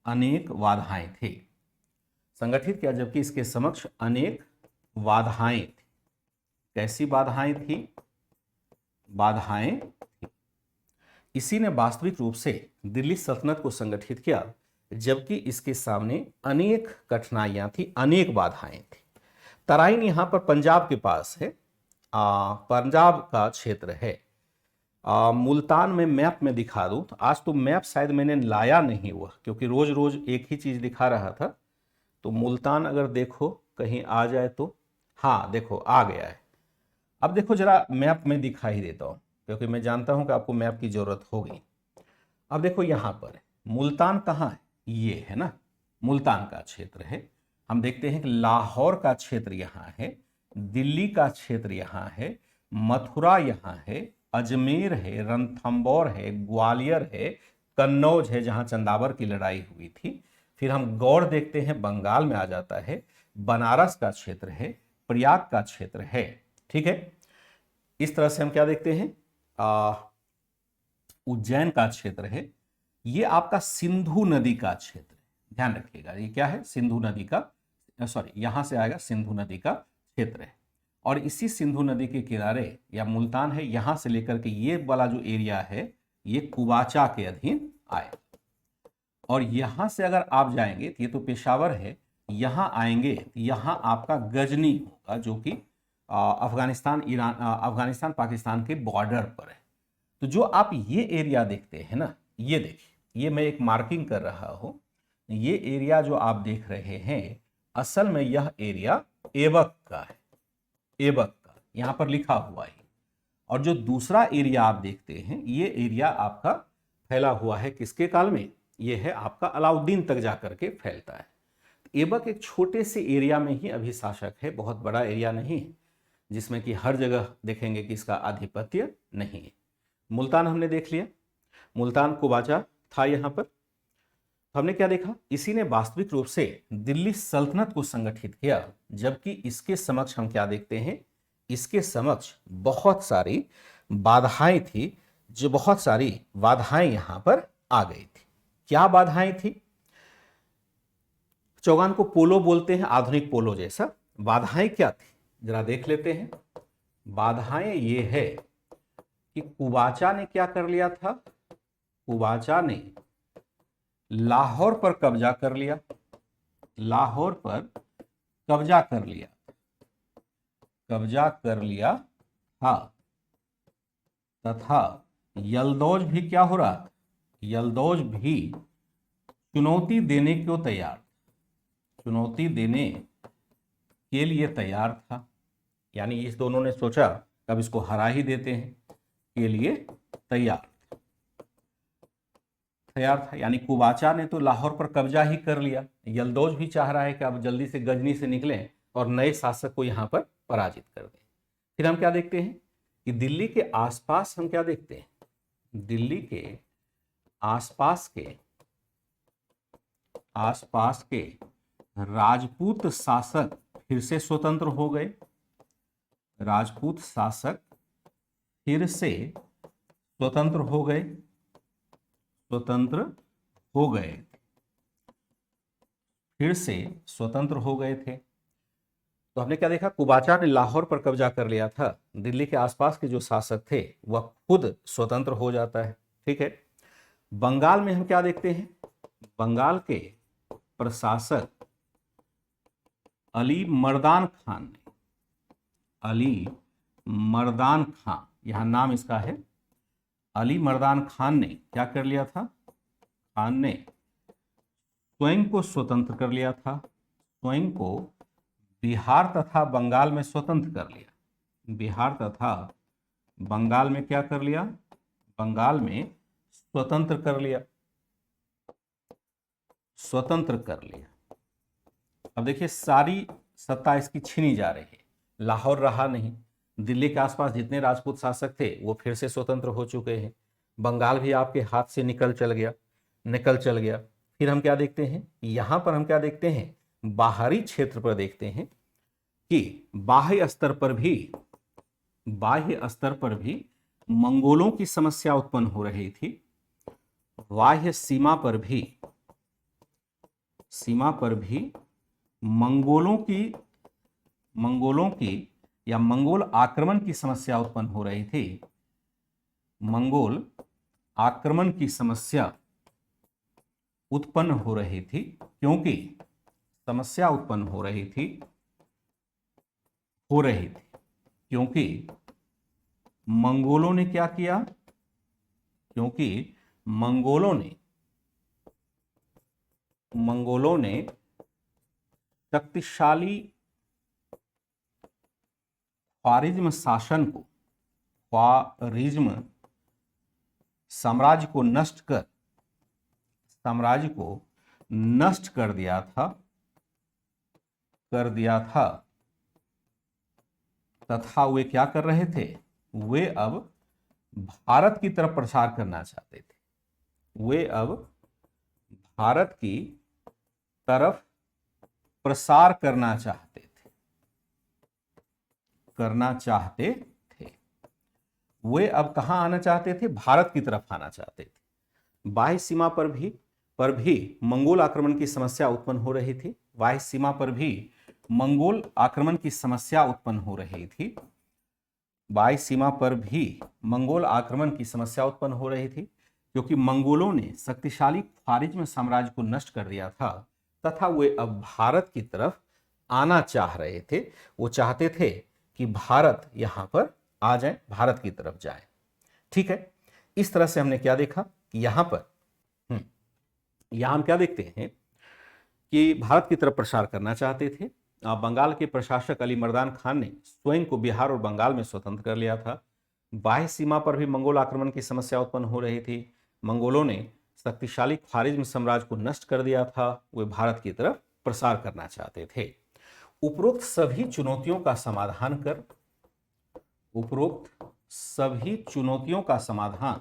अनेक बाधाएं थी। संगठित किया जबकि इसके समक्ष अनेक बाधाएं थी। कैसी बाधाएं थी? बाधाएं थी। इसी ने वास्तविक रूप से दिल्ली सल्तनत को संगठित किया जबकि इसके सामने अनेक कठिनाइयां थी, अनेक बाधाएं थी। तराइन यहां पर पंजाब के पास है, पंजाब का क्षेत्र है। मुल्तान में मैप में दिखा दूं तो आज तो मैप शायद मैंने लाया नहीं हुआ, क्योंकि रोज रोज एक ही चीज दिखा रहा था। तो मुल्तान अगर देखो कहीं आ जाए तो, हाँ देखो आ गया है। अब देखो जरा मैप में दिखाई देता हूं, क्योंकि मैं जानता हूं कि आपको मैप की जरूरत होगी। अब देखो यहां पर मुल्तान कहाँ है? ये है ना, मुल्तान का क्षेत्र है। हम देखते हैं कि लाहौर का क्षेत्र यहाँ है, दिल्ली का क्षेत्र यहाँ है, मथुरा यहाँ है, अजमेर है, रणथंबोर है, ग्वालियर है, कन्नौज है जहां चंदावर की लड़ाई हुई थी। फिर हम गौड़ देखते हैं, बंगाल में आ जाता है। बनारस का क्षेत्र है, प्रयाग का क्षेत्र है। ठीक है, इस तरह से हम क्या देखते हैं, उज्जैन का क्षेत्र है। ये आपका सिंधु नदी का क्षेत्र है, ध्यान रखिएगा। ये क्या है, सिंधु नदी का, सॉरी यहां से आएगा सिंधु नदी का क्षेत्र है। और इसी सिंधु नदी के किनारे या मुल्तान है, यहां से लेकर के ये वाला जो एरिया है ये कुबाचा के अधीन आएगा। और यहां से अगर आप जाएंगे तो ये तो पेशावर है, यहां आएंगे तो यहां आपका गजनी होगा जो कि अफगानिस्तान ईरान अफगानिस्तान पाकिस्तान के बॉर्डर पर है। तो जो आप ये एरिया देखते हैं ना, ये देखिए, ये मैं एक मार्किंग कर रहा हूं, ये एरिया जो आप देख रहे हैं असल में यह एरिया ऐबक का है, ऐबक का यहां पर लिखा हुआ है। और जो दूसरा एरिया आप देखते हैं ये एरिया आपका फैला हुआ है किसके काल में, ये है आपका अलाउद्दीन तक जाकर के फैलता है। ऐबक एक छोटे से एरिया में ही अभी शासक है, बहुत बड़ा एरिया नहीं है जिसमें कि हर जगह देखेंगे कि इसका आधिपत्य नहीं है। मुल्तान हमने देख लिया, मुल्तान कुबाचा था यहाँ पर। हमने क्या देखा, इसी ने वास्तविक रूप से दिल्ली सल्तनत को संगठित किया, जबकि इसके समक्ष हम क्या देखते हैं, इसके समक्ष बहुत सारी बाधाएं थी, जो बहुत सारी बाधाएं यहां पर आ गई थी। क्या बाधाएं थी, चौगान को पोलो बोलते हैं, आधुनिक पोलो जैसा। बाधाएं क्या थी जरा देख लेते हैं। बाधाएं ये है कि कुबाचा ने क्या कर लिया था, कुबाचा ने लाहौर पर कब्जा कर लिया, लाहौर पर कब्जा कर लिया, कब्जा कर लिया था, तथा यलदौज भी क्या हो रहा था, यलदौज भी चुनौती देने को तैयार, चुनौती देने के लिए तैयार था। यानी इस दोनों ने सोचा अब इसको हरा ही देते हैं, के लिए तैयार था। यानी कुबाचा ने तो लाहौर पर कब्जा ही कर लिया, यलदौज भी चाह रहा है कि अब जल्दी से गजनी से निकलें और नए शासक को यहां पर पराजित कर दें। फिर हम क्या देखते हैं कि दिल्ली के आसपास हम क्या देखते हैं, दिल्ली के आसपास के राजपूत शासक फिर से स्वतंत्र हो गए, राजपूत शासक फिर से स्वतंत्र हो गए, स्वतंत्र हो गए, फिर से स्वतंत्र हो गए थे। तो हमने क्या देखा, कुबाचा ने लाहौर पर कब्जा कर लिया था, दिल्ली के आसपास के जो शासक थे वह खुद स्वतंत्र हो जाता है। ठीक है, बंगाल में हम क्या देखते हैं, बंगाल के प्रशासक अली मर्दान खान ने, अली मर्दान खान, यहां नाम इसका है, अली मर्दान खान ने क्या कर लिया था, खान ने स्वयं को स्वतंत्र कर लिया था, स्वयं को बिहार तथा बंगाल में स्वतंत्र कर लिया, बिहार तथा बंगाल में क्या कर लिया, बंगाल में स्वतंत्र कर लिया, स्वतंत्र कर लिया। अब देखिए सारी सत्ता इसकी छीनी जा रही है, लाहौर रहा नहीं, दिल्ली के आसपास जितने राजपूत शासक थे वो फिर से स्वतंत्र हो चुके हैं, बंगाल भी आपके हाथ से निकल चल गया। फिर हम क्या देखते हैं, यहां पर हम क्या देखते हैं, बाहरी क्षेत्र पर देखते हैं कि बाह्य स्तर पर भी मंगोलों की समस्या उत्पन्न हो रही थी, बाह्य सीमा पर भी मंगोलों की या मंगोल आक्रमण की समस्या उत्पन्न हो रही थी, मंगोल आक्रमण की समस्या उत्पन्न हो रही थी, क्योंकि समस्या उत्पन्न हो रही थी क्योंकि मंगोलों ने क्या किया, क्योंकि मंगोलों ने शक्तिशाली ख्वारिज्म साम्राज्य को नष्ट कर दिया था तथा वे क्या कर रहे थे, वे अब भारत की तरफ प्रसार करना चाहते थे। वे अब भारत की तरफ प्रसार करना चाहते थे, वे अब कहां आना चाहते थे, भारत की तरफ आना चाहते थे। बाह्य सीमा पर भी मंगोल आक्रमण की समस्या उत्पन्न हो रही थी, बाह्य सीमा पर भी मंगोल आक्रमण की समस्या उत्पन्न हो रही थी, बाह्य सीमा पर भी मंगोल आक्रमण की समस्या उत्पन्न हो रही थी, क्योंकि मंगोलों ने शक्तिशाली ख्वारिज्म साम्राज्य को नष्ट कर दिया था तथा वे अब भारत की तरफ आना चाह रहे थे। वो चाहते थे कि भारत यहां पर आ जाए, भारत की तरफ जाए। ठीक है, इस तरह से हमने क्या देखा कि यहां पर यहां हम क्या देखते हैं कि भारत की तरफ प्रसार करना चाहते थे। बंगाल के प्रशासक अली मर्दान खान ने स्वयं को बिहार और बंगाल में स्वतंत्र कर लिया था। बाह्य सीमा पर भी मंगोल आक्रमण की समस्या उत्पन्न हो रही थी, मंगोलों ने शक्तिशाली ख्वारिज्म साम्राज्य को नष्ट कर दिया था, वे भारत की तरफ प्रसार करना चाहते थे। उपरोक्त सभी चुनौतियों का समाधान कर, उपरोक्त सभी चुनौतियों का समाधान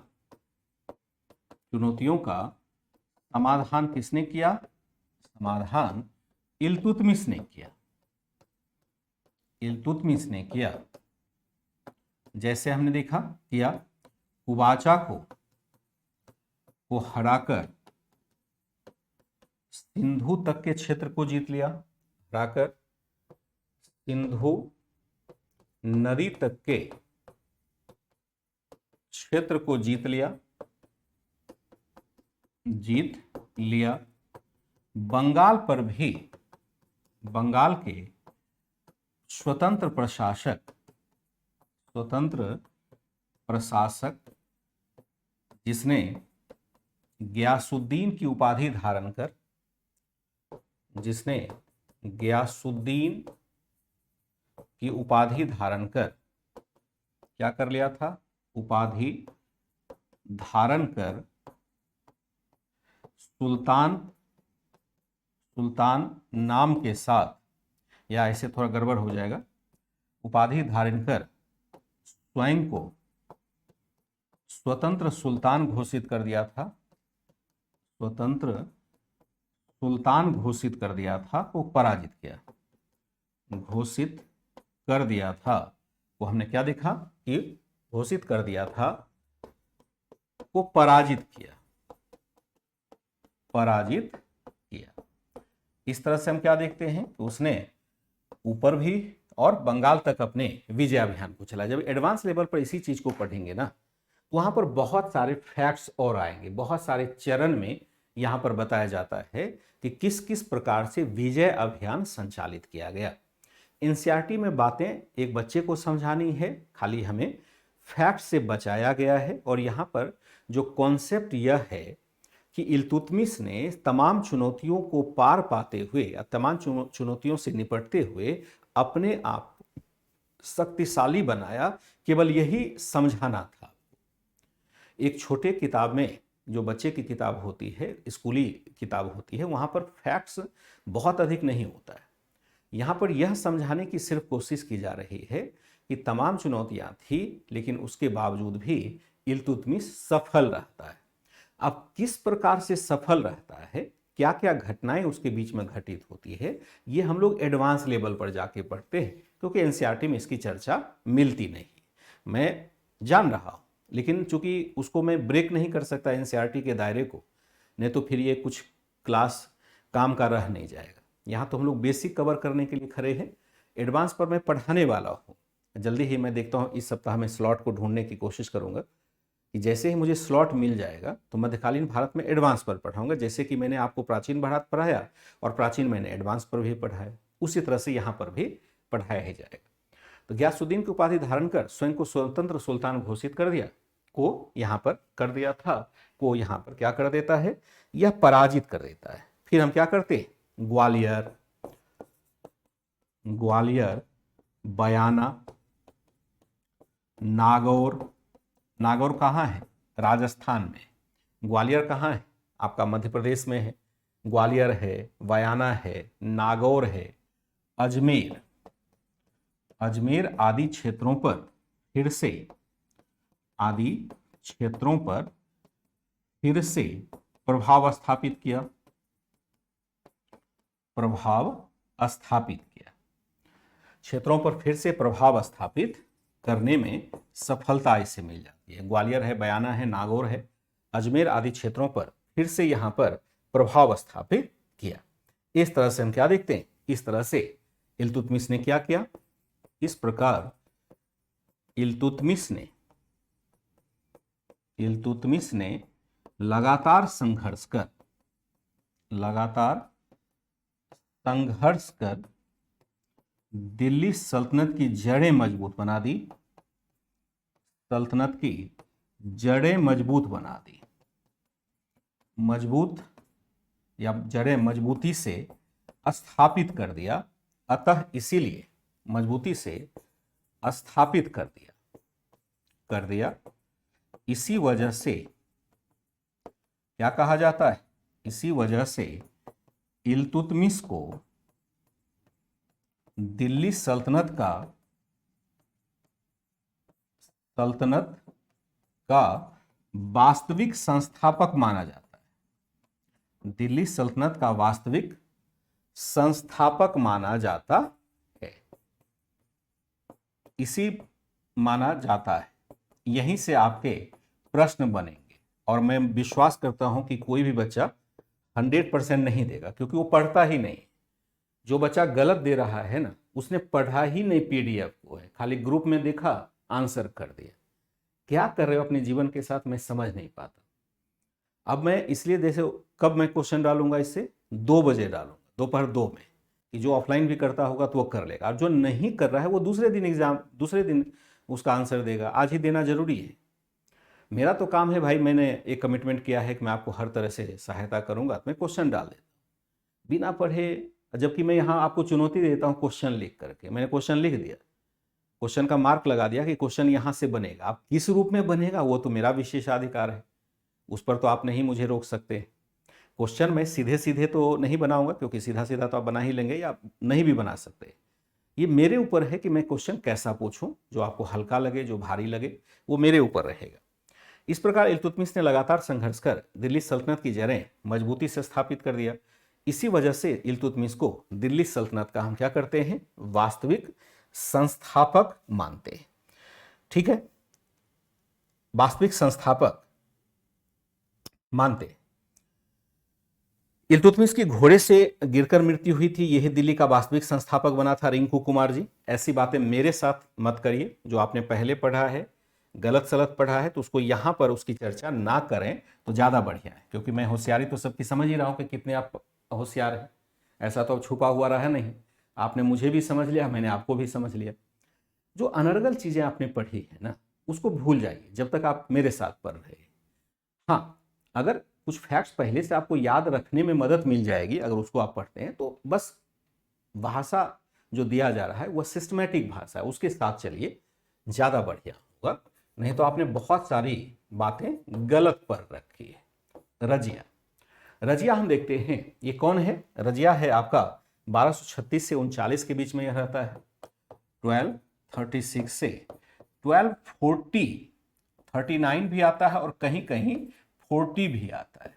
किसने किया, समाधान इल्तुतमिश ने किया, इल्तुतमिश ने किया। जैसे हमने देखा किया, कुबाचा को हराकर सिंधु तक के क्षेत्र को जीत लिया, हराकर सिंधु नदी तक के क्षेत्र को जीत लिया। बंगाल पर भी बंगाल के स्वतंत्र प्रशासक जिसने ग्यासुद्दीन की उपाधि धारण कर, क्या कर लिया था, उपाधि धारण कर सुल्तान नाम के साथ, या ऐसे थोड़ा गड़बड़ हो जाएगा, उपाधि धारण कर स्वयं को स्वतंत्र सुल्तान घोषित कर दिया था, को पराजित किया, घोषित कर दिया था। वो हमने क्या देखा कि घोषित कर दिया था, को पराजित किया। इस तरह से हम क्या देखते हैं कि उसने ऊपर भी और बंगाल तक अपने विजय अभियान को चला। जब एडवांस लेवल पर इसी चीज को पढ़ेंगे ना, तो वहां पर बहुत सारे फैक्ट्स और आएंगे, बहुत सारे चरण में यहां पर बताया जाता है कि किस किस प्रकार से विजय अभियान संचालित किया गया। एनसीईआरटी में बातें एक बच्चे को समझानी है, खाली हमें फैक्ट से बचाया गया है। और यहां पर जो कॉन्सेप्ट यह है कि इल्तुतमिश ने तमाम चुनौतियों को पार पाते हुए या तमाम चुनौतियों से निपटते हुए अपने आप शक्तिशाली बनाया, केवल यही समझाना था। एक छोटे किताब में, जो बच्चे की किताब होती है, स्कूली किताब होती है, वहां पर फैक्ट्स बहुत अधिक नहीं होता है। यहां पर यह समझाने की सिर्फ कोशिश की जा रही है कि तमाम चुनौतियां थी, लेकिन उसके बावजूद भी इल्तुतमिश सफल रहता है। अब किस प्रकार से सफल रहता है, क्या क्या घटनाएं उसके बीच में घटित होती है, ये हम लोग एडवांस लेवल पर जाके पढ़ते हैं, क्योंकि एनसीईआरटी में इसकी चर्चा मिलती नहीं। मैं जान रहा हूं, लेकिन चूंकि उसको मैं ब्रेक नहीं कर सकता एनसीईआरटी के दायरे को, नहीं तो फिर ये कुछ क्लास काम का रह नहीं जाएगा। यहाँ तो हम लोग बेसिक कवर करने के लिए खड़े हैं, एडवांस पर मैं पढ़ाने वाला हूँ। जल्दी ही मैं देखता हूँ, इस सप्ताह में स्लॉट को ढूंढने की कोशिश करूँगा कि जैसे ही मुझे स्लॉट मिल जाएगा तो मध्यकालीन भारत में एडवांस पर पढ़ाऊंगा। जैसे कि मैंने आपको प्राचीन भारत पढ़ाया और प्राचीन मैंने एडवांस पर भी पढ़ाया, उसी तरह से यहाँ पर भी पढ़ाया ही जाएगा। तो ग्यासुद्दीन की उपाधि धारण कर स्वयं को स्वतंत्र सुल्तान घोषित कर दिया, को यहाँ पर कर दिया था, को यहाँ पर क्या कर देता है, यह पराजित कर देता है। फिर हम क्या करते हैं, ग्वालियर, बयाना, नागौर कहाँ है, राजस्थान में। ग्वालियर कहाँ है, आपका मध्य प्रदेश में है। ग्वालियर है, बयाना है, नागौर है, अजमेर आदि क्षेत्रों पर फिर से प्रभाव स्थापित किया, प्रभाव स्थापित किया। क्षेत्रों पर फिर से प्रभाव स्थापित करने में सफलता इसे मिल जाती है। ग्वालियर है, बयाना है, नागौर है, अजमेर आदि क्षेत्रों पर फिर से यहां पर प्रभाव स्थापित किया। इस तरह से हम क्या देखते हैं, इस तरह से इल्तुतमिश ने क्या किया, इस प्रकार इल्तुतमिश ने लगातार संघर्ष कर दिल्ली सल्तनत की जड़ें मजबूत बना दी, सल्तनत की जड़ें मजबूत बना दी। मजबूत या जड़ें मजबूती से स्थापित कर दिया, अतः इसीलिए मजबूती से स्थापित कर दिया। इसी वजह से क्या कहा जाता है, इसी वजह से इल्तुतमिश को दिल्ली सल्तनत का वास्तविक संस्थापक माना जाता है। दिल्ली सल्तनत का वास्तविक संस्थापक माना जाता है, इसी माना जाता है। यहीं से आपके प्रश्न बनेंगे और मैं विश्वास करता हूं कि कोई भी बच्चा 100% नहीं देगा, क्योंकि वो पढ़ता ही नहीं। जो बच्चा गलत दे रहा है ना, उसने पढ़ा ही नहीं पीडीएफ को, है खाली ग्रुप में देखा, आंसर कर दिया। क्या कर रहे हो अपने जीवन के साथ, मैं समझ नहीं पाता। अब मैं इसलिए जैसे कब मैं क्वेश्चन डालूंगा, इससे 2 बजे डालूंगा, दोपहर 2 में, कि जो ऑफलाइन भी करता होगा तो वो कर लेगा, और जो नहीं कर रहा है वो दूसरे दिन उसका आंसर देगा। आज ही देना जरूरी है। मेरा तो काम है भाई, मैंने एक कमिटमेंट किया है कि मैं आपको हर तरह से सहायता करूंगा, तो मैं क्वेश्चन डाल देता हूँ बिना पढ़े। जबकि मैं यहाँ आपको चुनौती देता हूँ क्वेश्चन लिख करके। मैंने क्वेश्चन लिख दिया, क्वेश्चन का मार्क लगा दिया कि क्वेश्चन यहाँ से बनेगा। अब किस रूप में बनेगा वो तो मेरा विशेषाधिकार है, उस पर तो आप नहीं मुझे रोक सकते। क्वेश्चन मैं सीधे सीधे तो नहीं बनाऊंगा, क्योंकि सीधा सीधा तो आप बना ही लेंगे या नहीं भी बना सकते। ये मेरे ऊपर है कि मैं क्वेश्चन कैसा पूछूं, जो आपको हल्का लगे, जो भारी लगे, वो मेरे ऊपर रहेगा। इस प्रकार इल्तुतमिश ने लगातार संघर्ष कर दिल्ली सल्तनत की जड़ें मजबूती से स्थापित कर दिया। इसी वजह से इल्तुतमिश को दिल्ली सल्तनत का हम क्या करते हैं, वास्तविक संस्थापक मानते हैं। ठीक है, वास्तविक संस्थापक मानते। इल्तुतमिश की घोड़े से गिरकर मृत्यु हुई थी, यही दिल्ली का वास्तविक संस्थापक बना था रिंकू कुमार जी। ऐसी बातें मेरे साथ मत करिए, जो आपने पहले पढ़ा है, गलत सलत पढ़ा है, तो उसको यहां पर उसकी चर्चा ना करें तो ज्यादा बढ़िया है। क्योंकि मैं होशियारी तो सबकी समझ ही रहा हूं कि कितने आप होशियार हैं, ऐसा तो अब छुपा हुआ रहा नहीं। आपने मुझे भी समझ लिया, मैंने आपको भी समझ लिया। जो अनर्गल चीजें आपने पढ़ी है ना, उसको भूल जाइए जब तक आप मेरे साथ पढ़ रहे हैं। हाँ, अगर कुछ फैक्ट्स पहले से आपको याद रखने में मदद मिल जाएगी अगर उसको आप पढ़ते हैं, तो बस भाषा जो दिया जा रहा है वह सिस्टमैटिक भाषा है, उसके साथ चलिए, ज़्यादा बढ़िया होगा। नहीं तो आपने बहुत सारी बातें गलत पढ़ रखी है। रजिया, रजिया हम देखते हैं, ये कौन है, रजिया है आपका 1236 से 39 के बीच में यह रहता है। 1236 से 1240, 39 भी आता है और कहीं कहीं 40 भी आता है,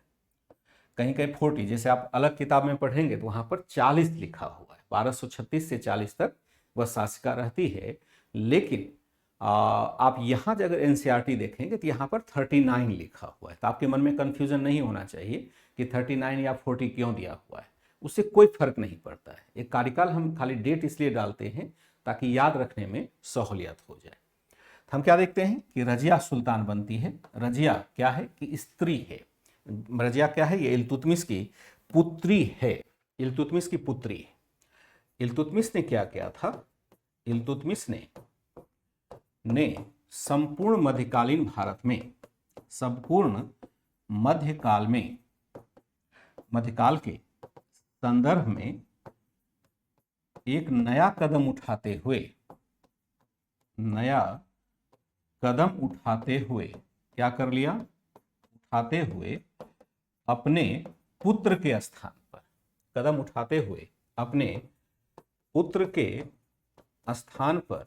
कहीं कहीं 40। जैसे आप अलग किताब में पढ़ेंगे तो वहां पर 40 लिखा हुआ है। 1236 से 40 तक वह शासिका रहती है, लेकिन आप यहां अगर एनसीईआरटी देखेंगे तो यहां पर 39 लिखा हुआ है। तो आपके मन में कंफ्यूजन नहीं होना चाहिए कि 39 या 40 क्यों दिया हुआ है, उससे कोई फर्क नहीं पड़ता है। एक कार्यकाल हम खाली डेट इसलिए डालते हैं ताकि याद रखने में सहूलियत हो जाए। हम क्या देखते हैं कि रजिया सुल्तान बनती है। रजिया क्या है कि स्त्री है। रजिया क्या है, ये इल्तुतमिश की पुत्री है, इल्तुतमिश की पुत्री है। इल्तुतमिश ने क्या किया था, इल्तुतमिश ने संपूर्ण मध्यकालीन भारत में, संपूर्ण मध्यकाल के संदर्भ में एक नया कदम उठाते हुए क्या कर लिया, उठाते हुए अपने पुत्र के स्थान पर, कदम उठाते हुए अपने पुत्र के स्थान पर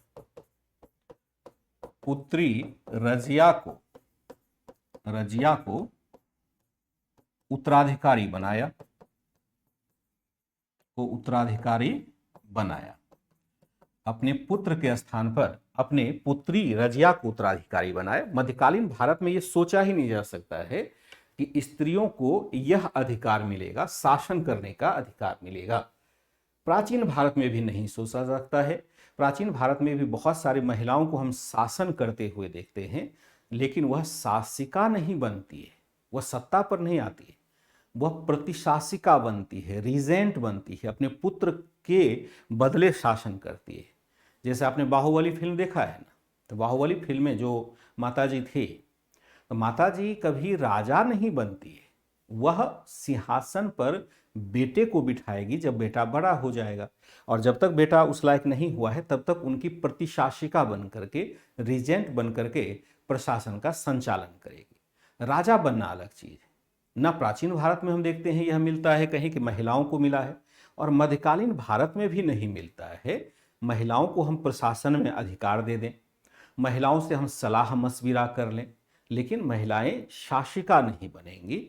पुत्री रजिया को उत्तराधिकारी बनाया, को उत्तराधिकारी बनाया। अपने पुत्र के स्थान पर अपने पुत्री रजिया को उत्तराधिकारी बनाया। मध्यकालीन भारत में यह सोचा ही नहीं जा सकता है कि स्त्रियों को यह अधिकार मिलेगा, शासन करने का अधिकार मिलेगा। प्राचीन भारत में भी नहीं सोचा जा सकता है। प्राचीन भारत में भी बहुत सारी महिलाओं को हम शासन करते हुए देखते हैं, लेकिन वह शासिका नहीं बनती है, वह सत्ता पर नहीं आती है, वह प्रतिशासिका बनती है, रीजेंट बनती है, अपने पुत्र के बदले शासन करती है। जैसे आपने बाहुबली फिल्म देखा है ना, तो बाहुबली फिल्म में जो माताजी थे, तो माताजी कभी राजा नहीं बनती है, वह सिंहासन पर बेटे को बिठाएगी जब बेटा बड़ा हो जाएगा, और जब तक बेटा उस लायक नहीं हुआ है तब तक उनकी प्रतिशासिका बन करके, रीजेंट बन करके प्रशासन का संचालन करेगी। राजा बनना अलग चीज है ना। प्राचीन भारत में हम देखते हैं यह मिलता है कहीं कि महिलाओं को मिला है, और मध्यकालीन भारत में भी नहीं मिलता है। महिलाओं को हम प्रशासन में अधिकार दे दें, महिलाओं से हम सलाह मशविरा कर लें, लेकिन महिलाएं शासिका नहीं बनेंगी।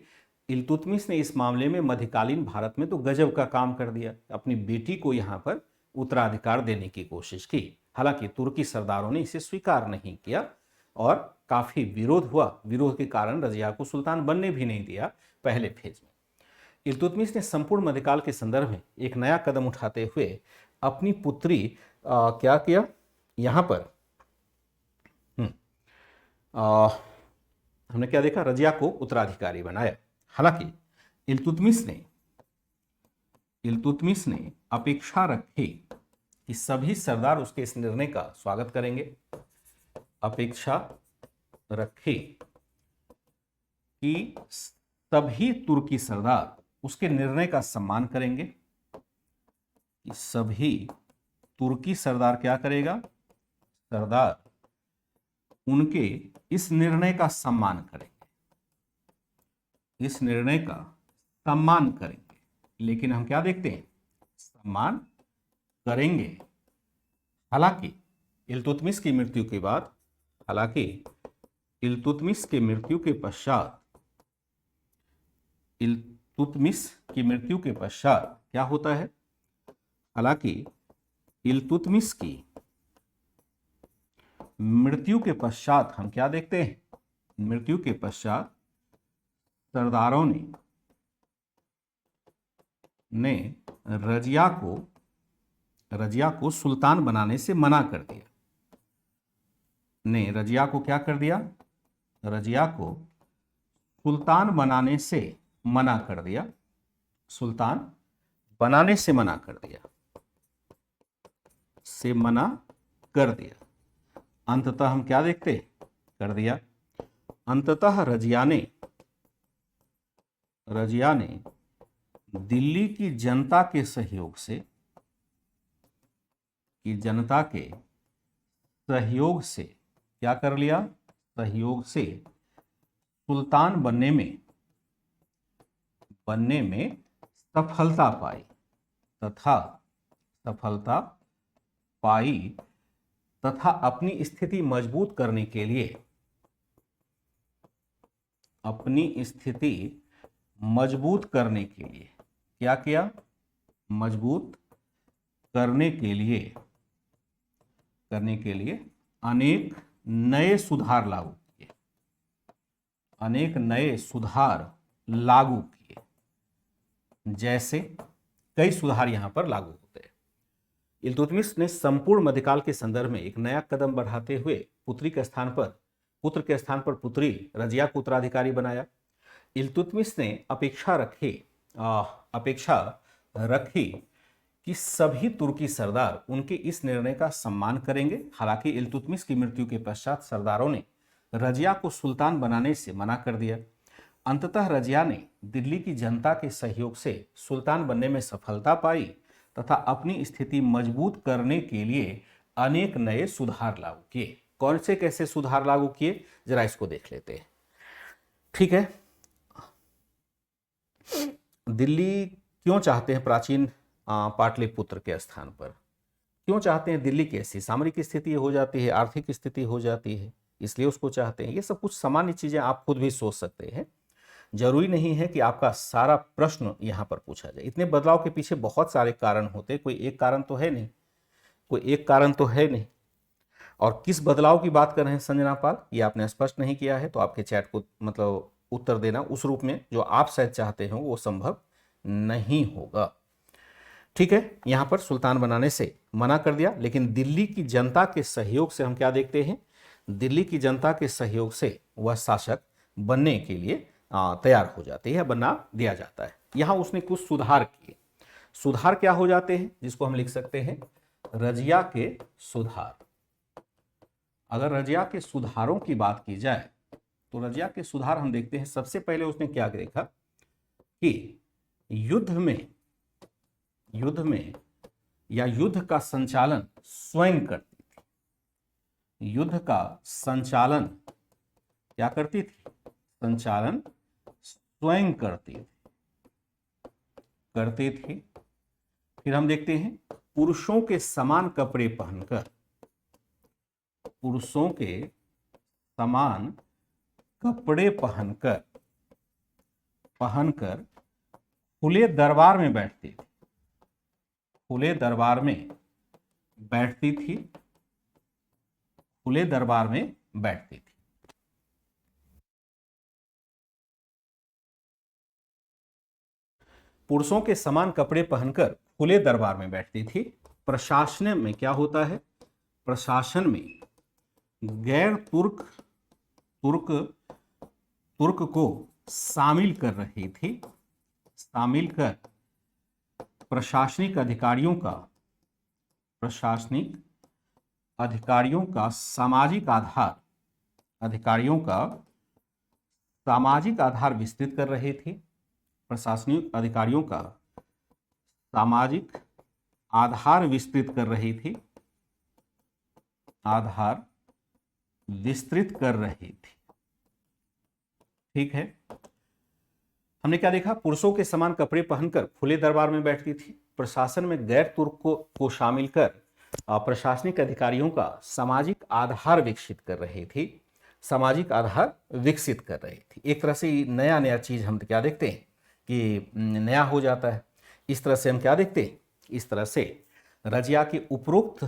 इल्तुतमिश ने इस मामले में मध्यकालीन भारत में तो गजब का काम कर दिया, अपनी बेटी को यहाँ पर उत्तराधिकार देने की कोशिश की। हालांकि तुर्की सरदारों ने इसे स्वीकार नहीं किया और काफी विरोध हुआ। विरोध के कारण रजिया को सुल्तान बनने भी नहीं दिया पहले फेज में। इल्तुतमिश ने संपूर्ण मध्यकाल के संदर्भ में एक नया कदम उठाते हुए अपनी पुत्री क्या किया यहाँ पर, हमने क्या देखा, रजिया को उत्तराधिकारी बनाया। हालांकि इल्तुतमिश ने अपेक्षा रखी कि सभी सरदार उसके इस निर्णय का स्वागत करेंगे। अपेक्षा रखी कि सभी तुर्की सरदार उसके निर्णय का सम्मान करेंगे। कि सभी तुर्की सरदार क्या करेगा, सरदार उनके इस निर्णय का सम्मान करेंगे, इस निर्णय का सम्मान करेंगे। लेकिन हम क्या देखते हैं, सम्मान करेंगे। हालांकि इल्तुतमिश की मृत्यु के बाद, हालांकि इल्तुतमिश के मृत्यु के पश्चात, इल्तुतमिश की मृत्यु के पश्चात क्या होता है, हालांकि इल्तुतमिश की मृत्यु के पश्चात हम क्या देखते हैं, मृत्यु के पश्चात सरदारों ने रजिया को सुल्तान बनाने से मना कर दिया। ने रजिया को क्या कर दिया, रजिया को सुल्तान बनाने से मना कर दिया, सुल्तान बनाने से मना कर दिया, से मना कर दिया। अंततः हम क्या देखते, कर दिया। अंततः रजिया ने दिल्ली की जनता के सहयोग से, कि जनता के सहयोग से क्या कर लिया, सहयोग से सुल्तान बनने में सफलता पाई तथा अपनी स्थिति मजबूत करने के लिए, क्या किया, मजबूत करने के लिए अनेक नए सुधार लागू किए, जैसे कई सुधार यहां पर लागू होते हैं। इल्तुतमिश ने संपूर्ण मध्यकाल के संदर्भ में एक नया कदम बढ़ाते हुए पुत्र के स्थान पर पुत्री रजिया को उत्तराधिकारी बनाया। इल्तुतमिश ने अपेक्षा रखी कि सभी तुर्की सरदार उनके इस निर्णय का सम्मान करेंगे। हालांकि इल्तुतमिश की मृत्यु के पश्चात सरदारों ने रजिया को सुल्तान बनाने से मना कर दिया। अंततः रजिया ने दिल्ली की जनता के सहयोग से सुल्तान बनने में सफलता पाई तथा अपनी स्थिति मजबूत करने के लिए अनेक नए सुधार लागू किए। कौन से कैसे सुधार लागू किए, जरा इसको देख लेते हैं। ठीक है, दिल्ली क्यों चाहते हैं प्राचीन पाटलिपुत्र के स्थान पर, क्यों चाहते हैं दिल्ली की ऐसी सामरिक स्थिति हो जाती है, आर्थिक स्थिति हो जाती है, इसलिए उसको चाहते हैं। ये सब कुछ सामान्य चीजें आप खुद भी सोच सकते हैं। जरूरी नहीं है कि आपका सारा प्रश्न यहाँ पर पूछा जाए। इतने बदलाव के पीछे बहुत सारे कारण होते, कोई एक कारण तो है नहीं, कोई एक कारण तो है नहीं। और किस बदलाव की बात कर रहे हैं संजना पाल, ये आपने स्पष्ट नहीं किया है, तो आपके चैट को मतलब उत्तर देना उस रूप में जो आप शायद चाहते हो वो संभव नहीं होगा। ठीक है, यहां पर सुल्तान बनाने से मना कर दिया, लेकिन दिल्ली की जनता के सहयोग से हम क्या देखते हैं, दिल्ली की जनता के सहयोग से वह शासक बनने के लिए तैयार हो जाते हैं, बना दिया जाता है। यहां उसने कुछ सुधार किए। सुधार क्या हो जाते हैं, जिसको हम लिख सकते हैं रजिया के सुधार। अगर रजिया के सुधारों की बात की जाए तो रजिया के सुधार हम देखते हैं, सबसे पहले उसने क्या देखा कि युद्ध में या युद्ध का संचालन स्वयं करती थी। युद्ध का संचालन क्या करती थी, संचालन स्वयं करती थी। फिर हम देखते हैं पुरुषों के समान कपड़े पहनकर, पुरुषों के समान कपड़े पहनकर खुले दरबार में बैठती थी, खुले दरबार में बैठती थी, खुले दरबार में बैठती थी। पुरुषों के समान कपड़े पहनकर खुले दरबार में बैठती थी। प्रशासन में क्या होता है, प्रशासन में गैर तुर्क को शामिल कर रही थी, शामिल कर प्रशासनिक अधिकारियों का सामाजिक आधार विस्तृत कर रही थी। प्रशासनिक अधिकारियों का सामाजिक आधार विस्तृत कर रही थी, आधार विस्तृत कर रही थी। ठीक है, हमने क्या देखा, पुरुषों के समान कपड़े पहनकर खुले दरबार में बैठती थी। प्रशासन में गैर तुर्क को शामिल कर प्रशासनिक अधिकारियों का सामाजिक आधार विकसित कर रही थी, सामाजिक आधार विकसित कर रही थी। एक तरह से नया चीज हम क्या देखते हैं कि नया हो जाता है। इस तरह से हम क्या देखते हैं, इस तरह से रजिया के उपरोक्त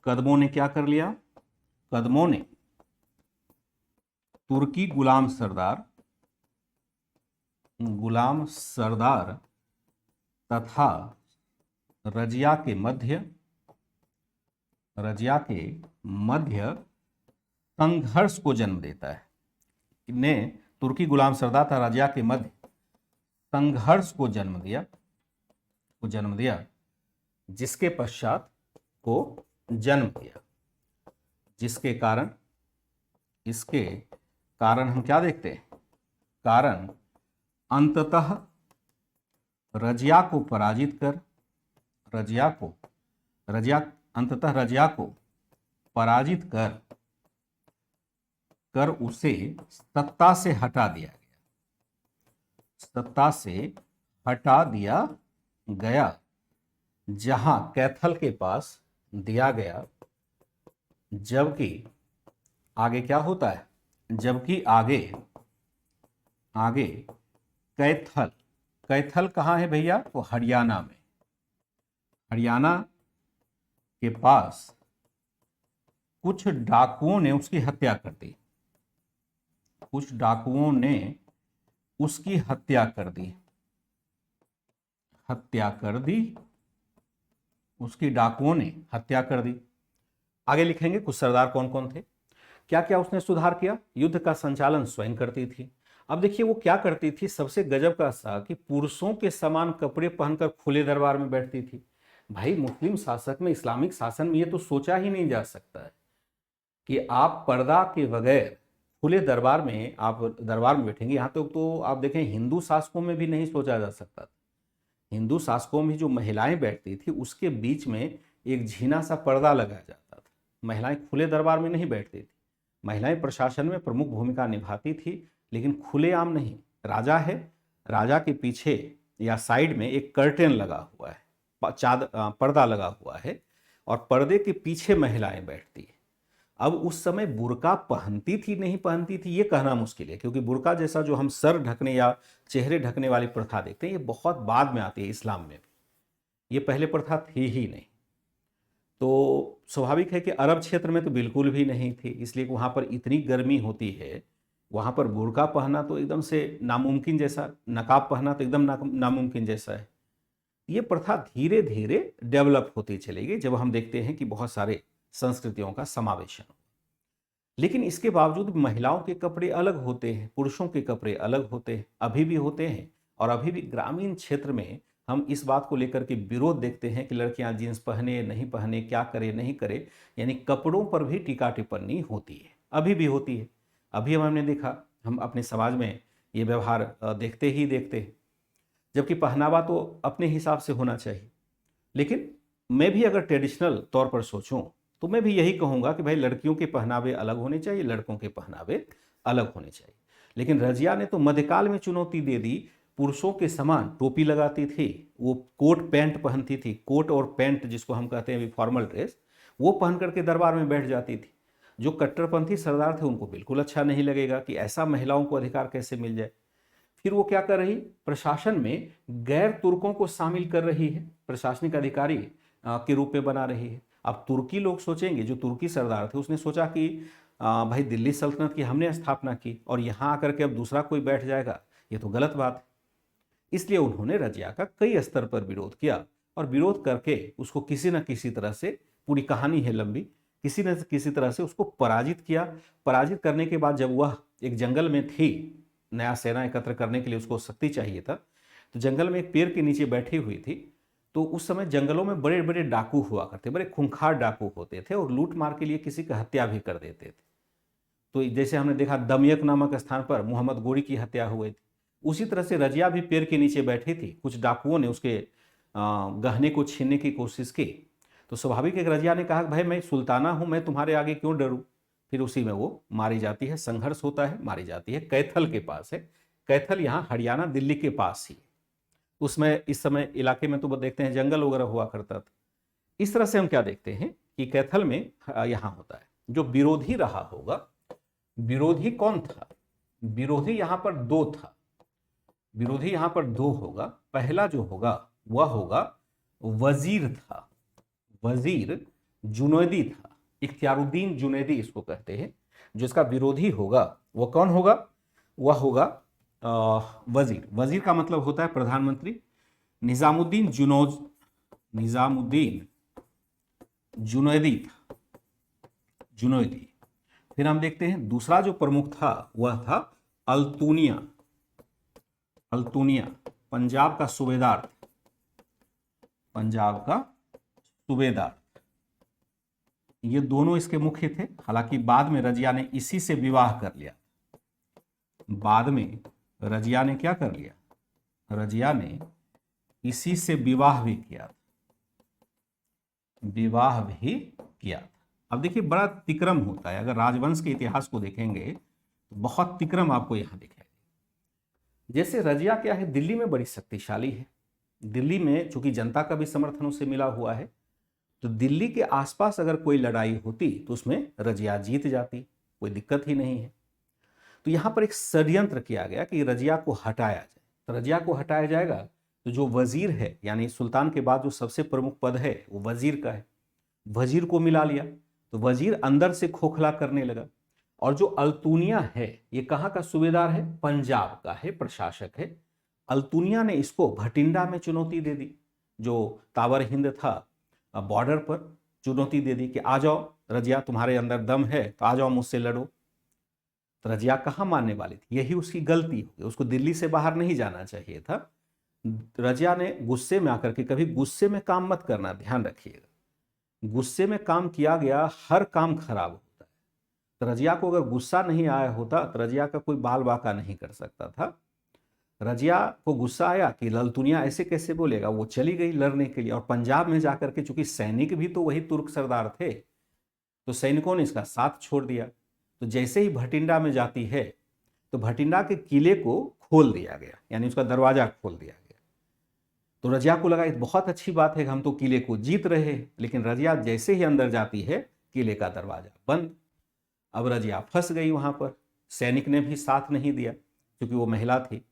कदमों ने क्या कर लिया, कदमों ने तुर्की गुलाम सरदार तथा रजिया के मध्य संघर्ष को जन्म देता है। ने तुर्की गुलाम सरदार तथा रजिया के मध्य संघर्ष को जन्म दिया, जिसके पश्चात को जन्म दिया, जिसके कारण, इसके कारण हम क्या देखते हैं, कारण अंततः रजिया को पराजित कर, रजिया को पराजित कर उसे सत्ता से हटा दिया गया, जहां कैथल के पास दिया गया। जबकि आगे क्या होता है, जबकि आगे कैथल कहाँ है भैया, वो हरियाणा में, हरियाणा के पास कुछ डाकुओं ने उसकी हत्या कर दी, कुछ डाकुओं ने उसकी हत्या कर दी, उसकी डाकुओं ने हत्या कर दी। आगे लिखेंगे कुछ सरदार कौन कौन थे, क्या क्या उसने सुधार किया। युद्ध का संचालन स्वयं करती थी। अब देखिए वो क्या करती थी, सबसे गजब का सा कि पुरुषों के समान कपड़े पहनकर खुले दरबार में बैठती थी। भाई मुस्लिम शासक में, इस्लामिक शासन में ये तो सोचा ही नहीं जा सकता है कि आप पर्दा के बगैर खुले दरबार में आप दरबार में बैठेंगे। यहाँ तक तो आप देखें हिंदू शासकों में भी नहीं सोचा जा सकता था। हिंदू शासकों में जो महिलाएं बैठती थी उसके बीच में एक झीना सा पर्दा लगाया जाता था। महिलाएं खुले दरबार में नहीं बैठती थी। महिलाएं प्रशासन में प्रमुख भूमिका निभाती थी, लेकिन खुलेआम नहीं। राजा है, राजा के पीछे या साइड में एक कर्टेन लगा हुआ है, पर्दा लगा हुआ है, और पर्दे के पीछे महिलाएं बैठती है। अब उस समय बुर्का पहनती थी नहीं पहनती थी ये कहना मुश्किल है, क्योंकि बुर्का जैसा जो हम सर ढकने या चेहरे ढकने वाली प्रथा देखते हैं ये बहुत बाद में आती है इस्लाम में भी, ये पहले प्रथा थी ही नहीं। तो स्वाभाविक है कि अरब क्षेत्र में तो बिल्कुल भी नहीं थी, इसलिए वहाँ पर इतनी गर्मी होती है, वहाँ पर बुर्का पहनना तो एकदम से नामुमकिन जैसा, नकाब पहनना तो एकदम नामुमकिन जैसा है। ये प्रथा धीरे धीरे डेवलप होती चलेगी जब हम देखते हैं कि बहुत सारे संस्कृतियों का समावेशन हो। लेकिन इसके बावजूद महिलाओं के कपड़े अलग होते हैं, पुरुषों के कपड़े अलग होते हैं, अभी भी होते हैं। और अभी भी ग्रामीण क्षेत्र में हम इस बात को लेकर के विरोध देखते हैं कि लड़कियां जींस पहने नहीं पहने, क्या करे नहीं करे, यानी कपड़ों पर भी टीका टिप्पणी होती है, अभी भी होती है। अभी हमने देखा, हम अपने समाज में ये व्यवहार देखते ही देखते हैं, जबकि पहनावा तो अपने हिसाब से होना चाहिए। लेकिन मैं भी अगर ट्रेडिशनल तौर पर सोचूं तो मैं भी यही कहूँगा कि भाई लड़कियों के पहनावे अलग होने चाहिए, लड़कों के पहनावे अलग होने चाहिए। लेकिन रजिया ने तो मध्यकाल में चुनौती दे दी, पुरुषों के समान टोपी लगाती थी, वो कोट पैंट पहनती थी, कोट और पैंट जिसको हम कहते हैं फॉर्मल ड्रेस, वो पहन करके दरबार में बैठ जाती थी। जो कट्टरपंथी सरदार थे उनको बिल्कुल अच्छा नहीं लगेगा कि ऐसा महिलाओं को अधिकार कैसे मिल जाए। फिर वो क्या कर रही, प्रशासन में गैर तुर्कों को शामिल कर रही है, प्रशासनिक अधिकारी के रूप में बना रही है। अब तुर्की लोग सोचेंगे, जो तुर्की सरदार थे उसने सोचा कि भाई दिल्ली सल्तनत की हमने स्थापना की और यहाँ आकर के अब दूसरा कोई बैठ जाएगा, ये तो गलत बात है। इसलिए उन्होंने रजिया का कई स्तर पर विरोध किया और विरोध करके उसको किसी न किसी तरह से, पूरी कहानी है लंबी, किसी न किसी तरह से उसको पराजित किया। पराजित करने के बाद जब वह एक जंगल में थी, नया सेना एकत्र करने के लिए उसको शक्ति चाहिए था, तो जंगल में एक पेड़ के नीचे बैठी हुई थी। तो उस समय जंगलों में बड़े बड़े डाकू हुआ करते, बड़े खूंखार डाकू होते थे और लूट मार के लिए किसी की हत्या भी कर देते थे। तो जैसे हमने देखा दमयक नामक स्थान पर मोहम्मद गोरी की हत्या हुई थी, उसी तरह से रजिया भी पेड़ के नीचे बैठी थी, कुछ डाकुओं ने उसके गहने को छीनने की कोशिश की। तो स्वाभाविक एक रजिया ने कहा भाई मैं सुल्ताना हूं, मैं तुम्हारे आगे क्यों डरूं। फिर उसी में वो मारी जाती है, संघर्ष होता है, मारी जाती है। कैथल के पास है, कैथल यहाँ हरियाणा दिल्ली के पास ही, उसमें इस समय इलाके में तो देखते हैं जंगल वगैरह हुआ करता था। इस तरह से हम क्या देखते हैं कि कैथल में यहाँ होता है। जो विरोधी रहा होगा, विरोधी कौन था, विरोधी यहाँ पर दो था, विरोधी यहाँ पर दो होगा। पहला जो होगा वह होगा वजीर था, वजीर जुनैदी था, इख्तियारुद्दीन जुनैदी इसको कहते हैं। जो इसका विरोधी होगा वह कौन होगा, वह होगा वजीर। वजीर का मतलब होता है प्रधानमंत्री। निजामुद्दीन जुनैदी था, जुनैदी। फिर हम देखते हैं दूसरा जो प्रमुख था वह था अल्तुनिया, अल्तुनिया पंजाब का सूबेदार, पंजाब का सूबेदार। ये दोनों इसके मुख्य थे। हालांकि बाद में रजिया ने इसी से विवाह कर लिया, बाद में रजिया ने क्या कर लिया, रजिया ने इसी से विवाह भी किया, विवाह भी किया। अब देखिए बड़ा तिक्रम होता है, अगर राजवंश के इतिहास को देखेंगे तो बहुत तिक्रम आपको यहां दिखेगा। जैसे रजिया क्या है, दिल्ली में बड़ी शक्तिशाली है, दिल्ली में चूंकि जनता का भी समर्थन उससे मिला हुआ है, तो दिल्ली के आसपास अगर कोई लड़ाई होती तो उसमें रजिया जीत जाती, कोई दिक्कत ही नहीं है। तो यहां पर एक षड्यंत्र किया गया कि रजिया को हटाया जाए। तो रजिया को हटाया जाएगा तो जो वजीर है, यानी सुल्तान के बाद जो सबसे प्रमुख पद है वो वजीर का है, वजीर को मिला लिया। तो वजीर अंदर से खोखला करने लगा। और जो अल्तुनिया है ये कहाँ का सूबेदार है, पंजाब का है, प्रशासक है। अल्तुनिया ने इसको भटिंडा में चुनौती दे दी, जो तावर हिंद था बॉर्डर पर, चुनौती दे दी कि आ जाओ रजिया, तुम्हारे अंदर दम है तो आ जाओ मुझसे लड़ो। तो रजिया कहाँ मानने वाली थी, यही उसकी गलती होगी, उसको दिल्ली से बाहर नहीं जाना चाहिए था। रजिया ने गुस्से में आकर के, कभी गुस्से में काम मत करना, ध्यान रखिएगा, गुस्से में काम किया गया हर काम खराब होता है। तो रजिया को अगर गुस्सा नहीं आया होता तो रजिया का कोई बाल बाका नहीं कर सकता था। रजिया को गुस्सा आया कि अल्तुनिया ऐसे कैसे बोलेगा, वो चली गई लड़ने के लिए। और पंजाब में जाकर के, चूंकि सैनिक भी तो वही तुर्क सरदार थे, तो सैनिकों ने इसका साथ छोड़ दिया। तो जैसे ही भटिंडा में जाती है तो भटिंडा के किले को खोल दिया गया, यानी उसका दरवाजा खोल दिया गया। तो रजिया को लगा ये बहुत अच्छी बात है कि हम तो किले को जीत रहे हैं, लेकिन रजिया जैसे ही अंदर जाती है किले का दरवाजा बंद। अब रजिया फंस गई वहां पर, सैनिक ने भी साथ नहीं दिया क्योंकि वो महिला थी।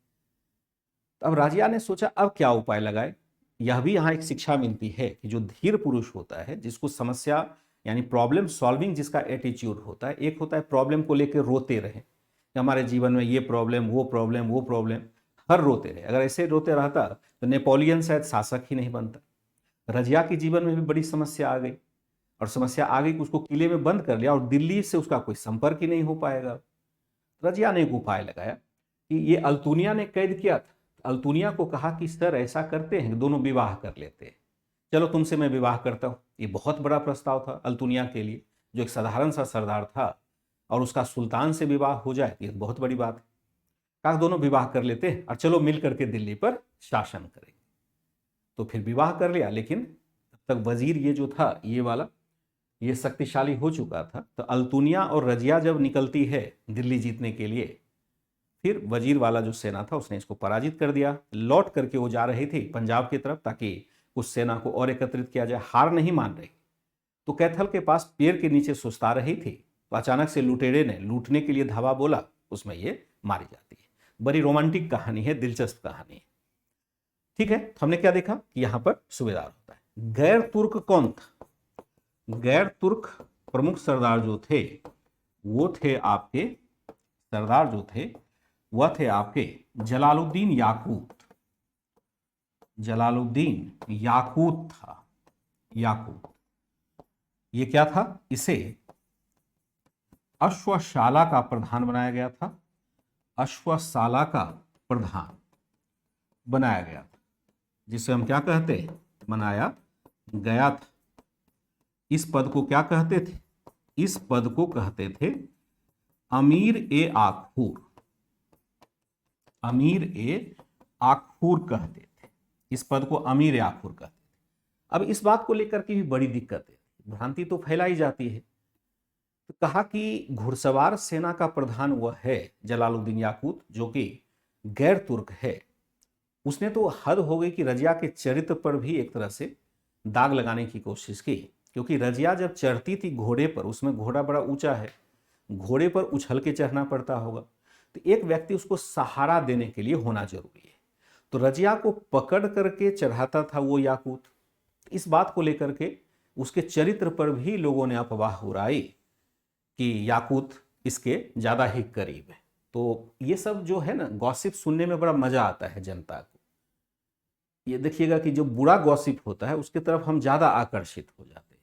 अब रजिया ने सोचा अब क्या उपाय लगाए। यह भी यहाँ एक शिक्षा मिलती है कि जो धीर पुरुष होता है, जिसको समस्या यानी प्रॉब्लम सॉल्विंग जिसका एटीट्यूड होता है, एक होता है प्रॉब्लम को लेकर रोते रहे कि हमारे जीवन में ये प्रॉब्लम वो प्रॉब्लम वो प्रॉब्लम, हर रोते रहे। अगर ऐसे रोते रहता तो नेपोलियन शायद शासक ही नहीं बनता। रजिया के जीवन में भी बड़ी समस्या आ गई, और समस्या आ गई कि उसको किले में बंद कर लिया और दिल्ली से उसका कोई संपर्क ही नहीं हो पाएगा। रजिया ने एक उपाय लगाया कि ये अल्तुनिया ने कैद किया था। अल्तुनिया को कहा कि सर ऐसा करते हैं दोनों विवाह कर लेते हैं, चलो तुमसे मैं विवाह करता हूँ। ये बहुत बड़ा प्रस्ताव था अल्तुनिया के लिए, जो एक साधारण सा सरदार था, और उसका सुल्तान से विवाह हो जाए ये बहुत बड़ी बात है। कहा दोनों विवाह कर लेते हैं और चलो मिल करके दिल्ली पर शासन करेंगे। तो फिर विवाह कर लिया, लेकिन तब तक वजीर ये जो था ये वाला ये शक्तिशाली हो चुका था। तो अल्तुनिया और रजिया जब निकलती है दिल्ली जीतने के लिए, फिर वजीर वाला जो सेना था उसने इसको पराजित कर दिया। लौट करके वो जा रही थी पंजाब की तरफ ताकि उस सेना को और एकत्रित किया जाए, हार नहीं मान रही। तो कैथल के पास पेड़ के नीचे सुस्ता रही थी, तो अचानक से लुटेरे ने लूटने के लिए धावा बोला, उसमें ये मारी जाती है। बड़ी रोमांटिक कहानी है, दिलचस्प कहानी है। ठीक है, तो हमने क्या देखा कि यहां पर सूबेदार होता है। गैर तुर्क कौन था? गैर तुर्क प्रमुख सरदार जो थे वो थे आपके, सरदार जो थे वह थे आपके जलालुद्दीन याकूत। जलालुद्दीन याकूत था, याकूत। ये क्या था? इसे अश्वशाला का प्रधान बनाया गया था, अश्वशाला का प्रधान बनाया गया था, जिसे हम क्या कहते हैं, बनाया गया था। इस पद को क्या कहते थे? इस पद को कहते थे अमीर ए आखूर। अमीर ए आखूर कहते थे, इस पद को अमीर ए आखूर कहते थे। अब इस बात को लेकर के भी बड़ी दिक्कत है, भ्रांति तो फैलाई जाती है। तो कहा कि घुड़सवार सेना का प्रधान वह है जलालुद्दीन याकूत, जो कि गैर तुर्क है। उसने तो हद हो गई कि रजिया के चरित्र पर भी एक तरह से दाग लगाने की कोशिश की, क्योंकि रजिया जब चढ़ती थी घोड़े पर, उसमें घोड़ा बड़ा ऊंचा है, घोड़े पर उछल के चढ़ना पड़ता होगा, तो एक व्यक्ति उसको सहारा देने के लिए होना जरूरी है। तो रजिया को पकड़ करके चढ़ाता था वो याकूत। इस बात को लेकर के उसके चरित्र पर भी लोगों ने अफवाह उड़ाई कि याकूत इसके ज़्यादा ही करीब है। तो ये सब जो है ना, गॉसिप सुनने में बड़ा मजा आता है जनता को। ये देखिएगा कि जो बुरा गॉसिप होता है उसकी तरफ हम ज़्यादा आकर्षित हो जाते हैं।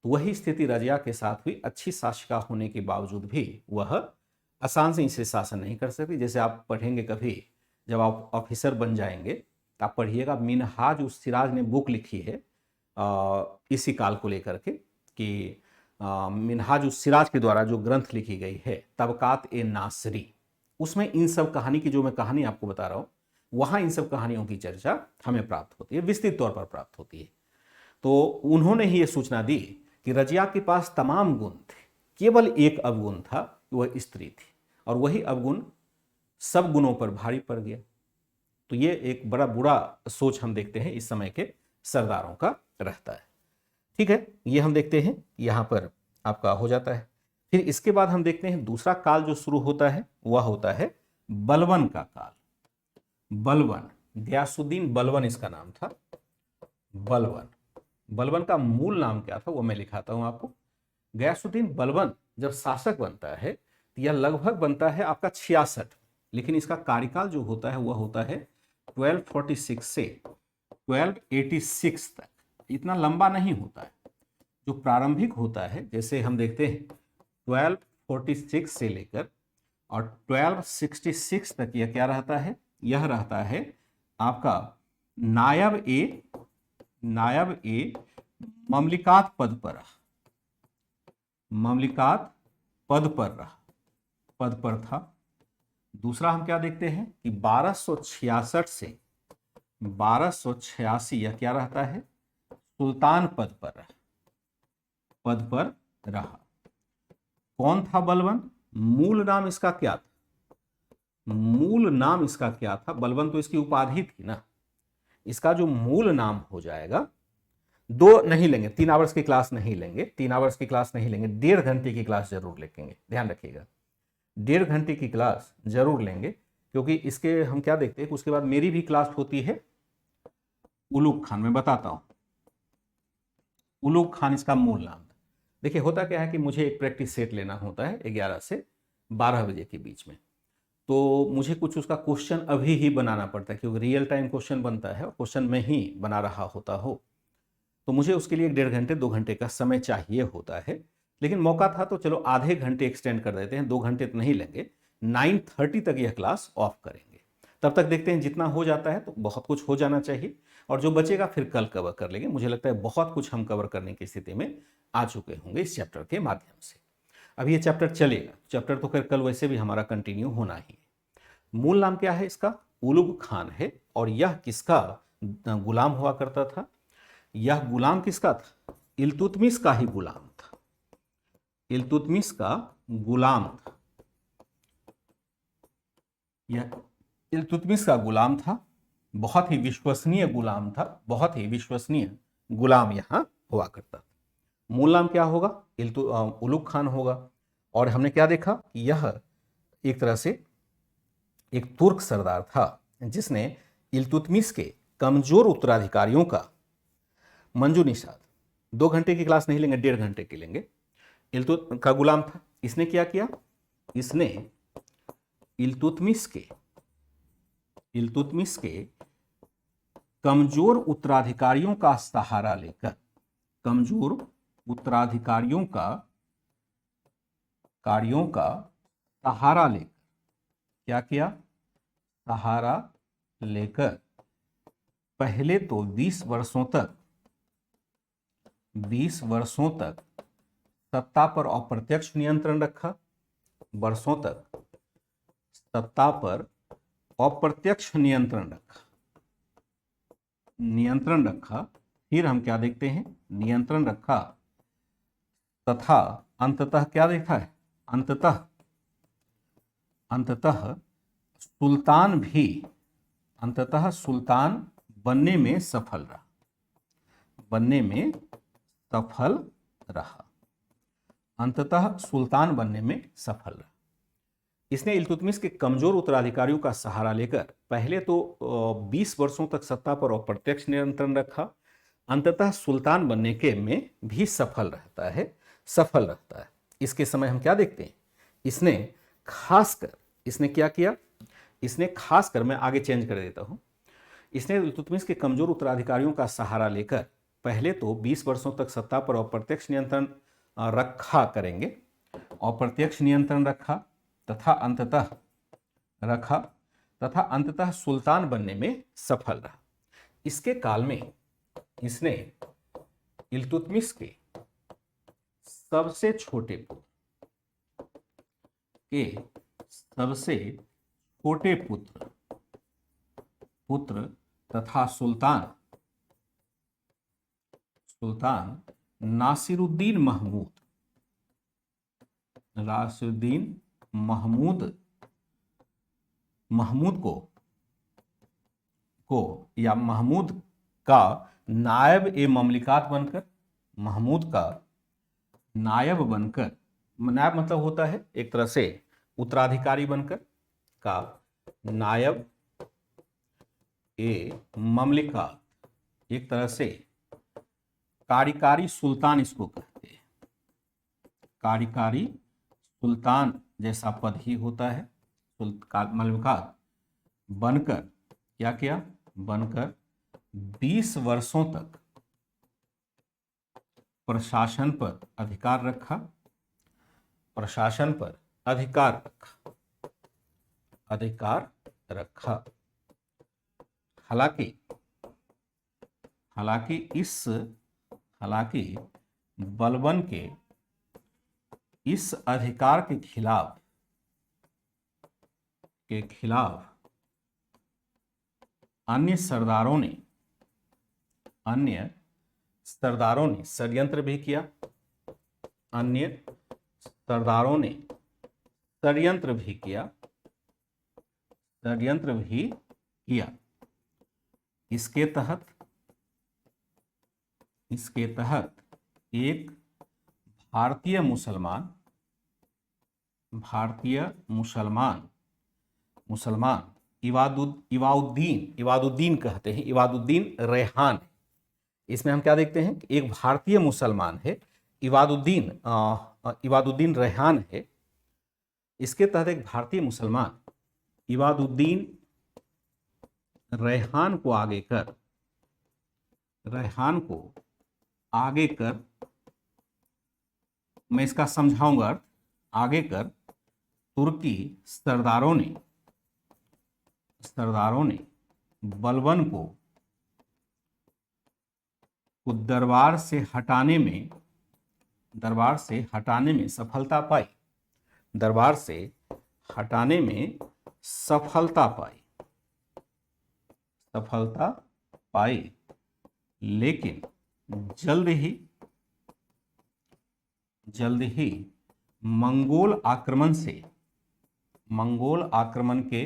तो वही स्थिति रजिया के साथ हुई। अच्छी शासिका होने के बावजूद भी वह आसान से इसे शासन नहीं कर सकती। जैसे आप पढ़ेंगे कभी, जब आप ऑफिसर बन जाएंगे तो आप पढ़िएगा, मिनहाज उस सिराज ने बुक लिखी है इसी काल को लेकर के कि मिनहाज उस सिराज के द्वारा जो ग्रंथ लिखी गई है तबकात ए नासरी, उसमें इन सब कहानी की, जो मैं कहानी आपको बता रहा हूँ, वहाँ इन सब कहानियों की चर्चा हमें प्राप्त होती है, विस्तृत तौर पर प्राप्त होती है। तो उन्होंने ही ये सूचना दी कि रजिया के पास तमाम गुण थे, केवल एक अवगुण था, वह स्त्री थी, और वही अवगुण सब गुणों पर भारी पड़ गया। तो ये एक बड़ा बुरा सोच हम देखते हैं इस समय के सरदारों का रहता है। ठीक है, ये हम देखते हैं यहाँ पर आपका हो जाता है। फिर इसके बाद हम देखते हैं दूसरा काल जो शुरू होता है वह होता है बलबन का काल। बलबन, गयासुद्दीन बलबन इसका नाम था। बलबन, बलबन का मूल नाम क्या था वो मैं लिखाता हूं आपको। गयासुद्दीन बलबन जब शासक बनता है तो यह लगभग बनता है आपका 66, लेकिन इसका कार्यकाल जो होता है वह होता है 1246 से 1286 तक। इतना लंबा नहीं होता है। जो प्रारंभिक होता है, जैसे हम देखते हैं 1246 से लेकर और 1266 तक, यह क्या रहता है? यह रहता है आपका नायब ए ममलिकात पद पर रहा, ममलिकात पद पर रहा, पद पर था। दूसरा हम क्या देखते हैं कि 1266 से 1286 यह क्या रहता है? सुल्तान पद पर रहा, पद पर रहा। कौन था बलबन? मूल नाम इसका क्या था? मूल नाम इसका क्या था? बलबन तो इसकी उपाधि थी ना, इसका जो मूल नाम हो जाएगा, 2 नहीं लेंगे, 3 आवर्स की क्लास नहीं लेंगे, 3 आवर्स की क्लास नहीं लेंगे, 1.5 घंटे की क्लास जरूर लेंगे, ध्यान रखिएगा, 1.5 घंटे की क्लास जरूर लेंगे, क्योंकि इसके हम क्या देखते हैं कि उसके बाद मेरी भी क्लास होती है उलूग खान, मैं बताता हूं उलूग खान इसका मूल नाम था। देखिए होता क्या है कि मुझे एक प्रैक्टिस सेट लेना होता है 11 से 12 बजे के बीच में, तो मुझे कुछ उसका क्वेश्चन अभी ही बनाना पड़ता है, क्योंकि रियल टाइम क्वेश्चन बनता है और क्वेश्चन में ही बना रहा होता हो, तो मुझे उसके लिए 1.5 घंटे 2 घंटे का समय चाहिए होता है। लेकिन मौका था तो चलो आधे घंटे एक्सटेंड कर देते हैं, 2 घंटे तो नहीं लेंगे, 9:30 तक यह क्लास ऑफ करेंगे। तब तक देखते हैं जितना हो जाता है, तो बहुत कुछ हो जाना चाहिए, और जो बचेगा फिर कल कवर कर लेंगे। मुझे लगता है बहुत कुछ हम कवर करने की स्थिति में आ चुके होंगे इस चैप्टर के माध्यम से। अब ये चैप्टर चलेगा, चैप्टर तो फिर कल वैसे भी हमारा कंटिन्यू होना ही है। मूल नाम क्या है इसका? उलुग खान है। और यह किसका गुलाम हुआ करता था? यह गुलाम किसका था? इल्तुतमिश का ही गुलाम था, इल्तुतमिश का गुलाम था, यह इल्तुतमिश का गुलाम था, बहुत ही विश्वसनीय गुलाम था, बहुत ही विश्वसनीय गुलाम यहां हुआ करता था। मूल नाम क्या होगा? उलुग खान होगा। और हमने क्या देखा कि यह एक तरह से एक तुर्क सरदार था, जिसने इल्तुतमिश के कमजोर उत्तराधिकारियों का मंजू निषाद, 2 घंटे की क्लास नहीं लेंगे, 1.5 घंटे की लेंगे, इल्तुत का गुलाम था। इसने क्या किया? इसने इल्तुतमिश के कमजोर उत्तराधिकारियों का सहारा लेकर, कमजोर उत्तराधिकारियों का सहारा लेकर क्या किया? सहारा लेकर पहले तो 20 वर्षों तक सत्ता पर अप्रत्यक्ष नियंत्रण रखा, वर्षों तक सत्ता पर अप्रत्यक्ष नियंत्रण रखा। फिर हम क्या देखते हैं? नियंत्रण रखा, तथा अंततः क्या देखा है? अंततः सुल्तान बनने में सफल रहा, अंततः सुल्तान बनने में सफल रहा। इसने इल्तुतमिश के कमजोर उत्तराधिकारियों का सहारा लेकर पहले तो 20 वर्षों तक सत्ता पर अप्रत्यक्ष नियंत्रण रखा, अंततः सुल्तान बनने के में भी सफल रहता है। इसके समय हम क्या देखते हैं? इसने क्या किया? इसने खासकर, मैं आगे चेंज कर देता हूं, इसने इल्तुतमिश के कमजोर उत्तराधिकारियों का सहारा लेकर पहले तो 20 वर्षों तक सत्ता पर अप्रत्यक्ष नियंत्रण रखा तथा अंततः सुल्तान बनने में सफल रहा। इसके काल में इसने इल्तुतमिश के सबसे छोटे पुत्र तथा सुल्तान नासिरुद्दीन महमूद को या महमूद का नायब ए ममलिकात बनकर, नायब मतलब होता है एक तरह से उत्तराधिकारी बनकर, का नायब ए ममलिकात, एक तरह से कार्यकारी सुल्तान इसको कहते हैं, कार्यकारी सुल्तान जैसा पद ही होता है, ममलिकात बनकर क्या किया? बनकर 20 वर्षों तक प्रशासन पर अधिकार रखा। हालांकि बलबन के इस अधिकार के खिलाफ अन्य सरदारों ने षड्यंत्र भी किया, इसके तहत एक भारतीय मुसलमान इवादुद्दीन कहते हैं, इवादुद्दीन रेहान। इसमें हम क्या देखते हैं कि एक भारतीय मुसलमान है, इवादुद्दीन रेहान है। इसके तहत एक भारतीय मुसलमान इवादुद्दीन रेहान को आगे कर, मैं इसका समझाऊंगा, आगे कर तुर्की सरदारों ने बलबन को दरबार से हटाने में सफलता पाई, लेकिन जल्द ही मंगोल आक्रमण के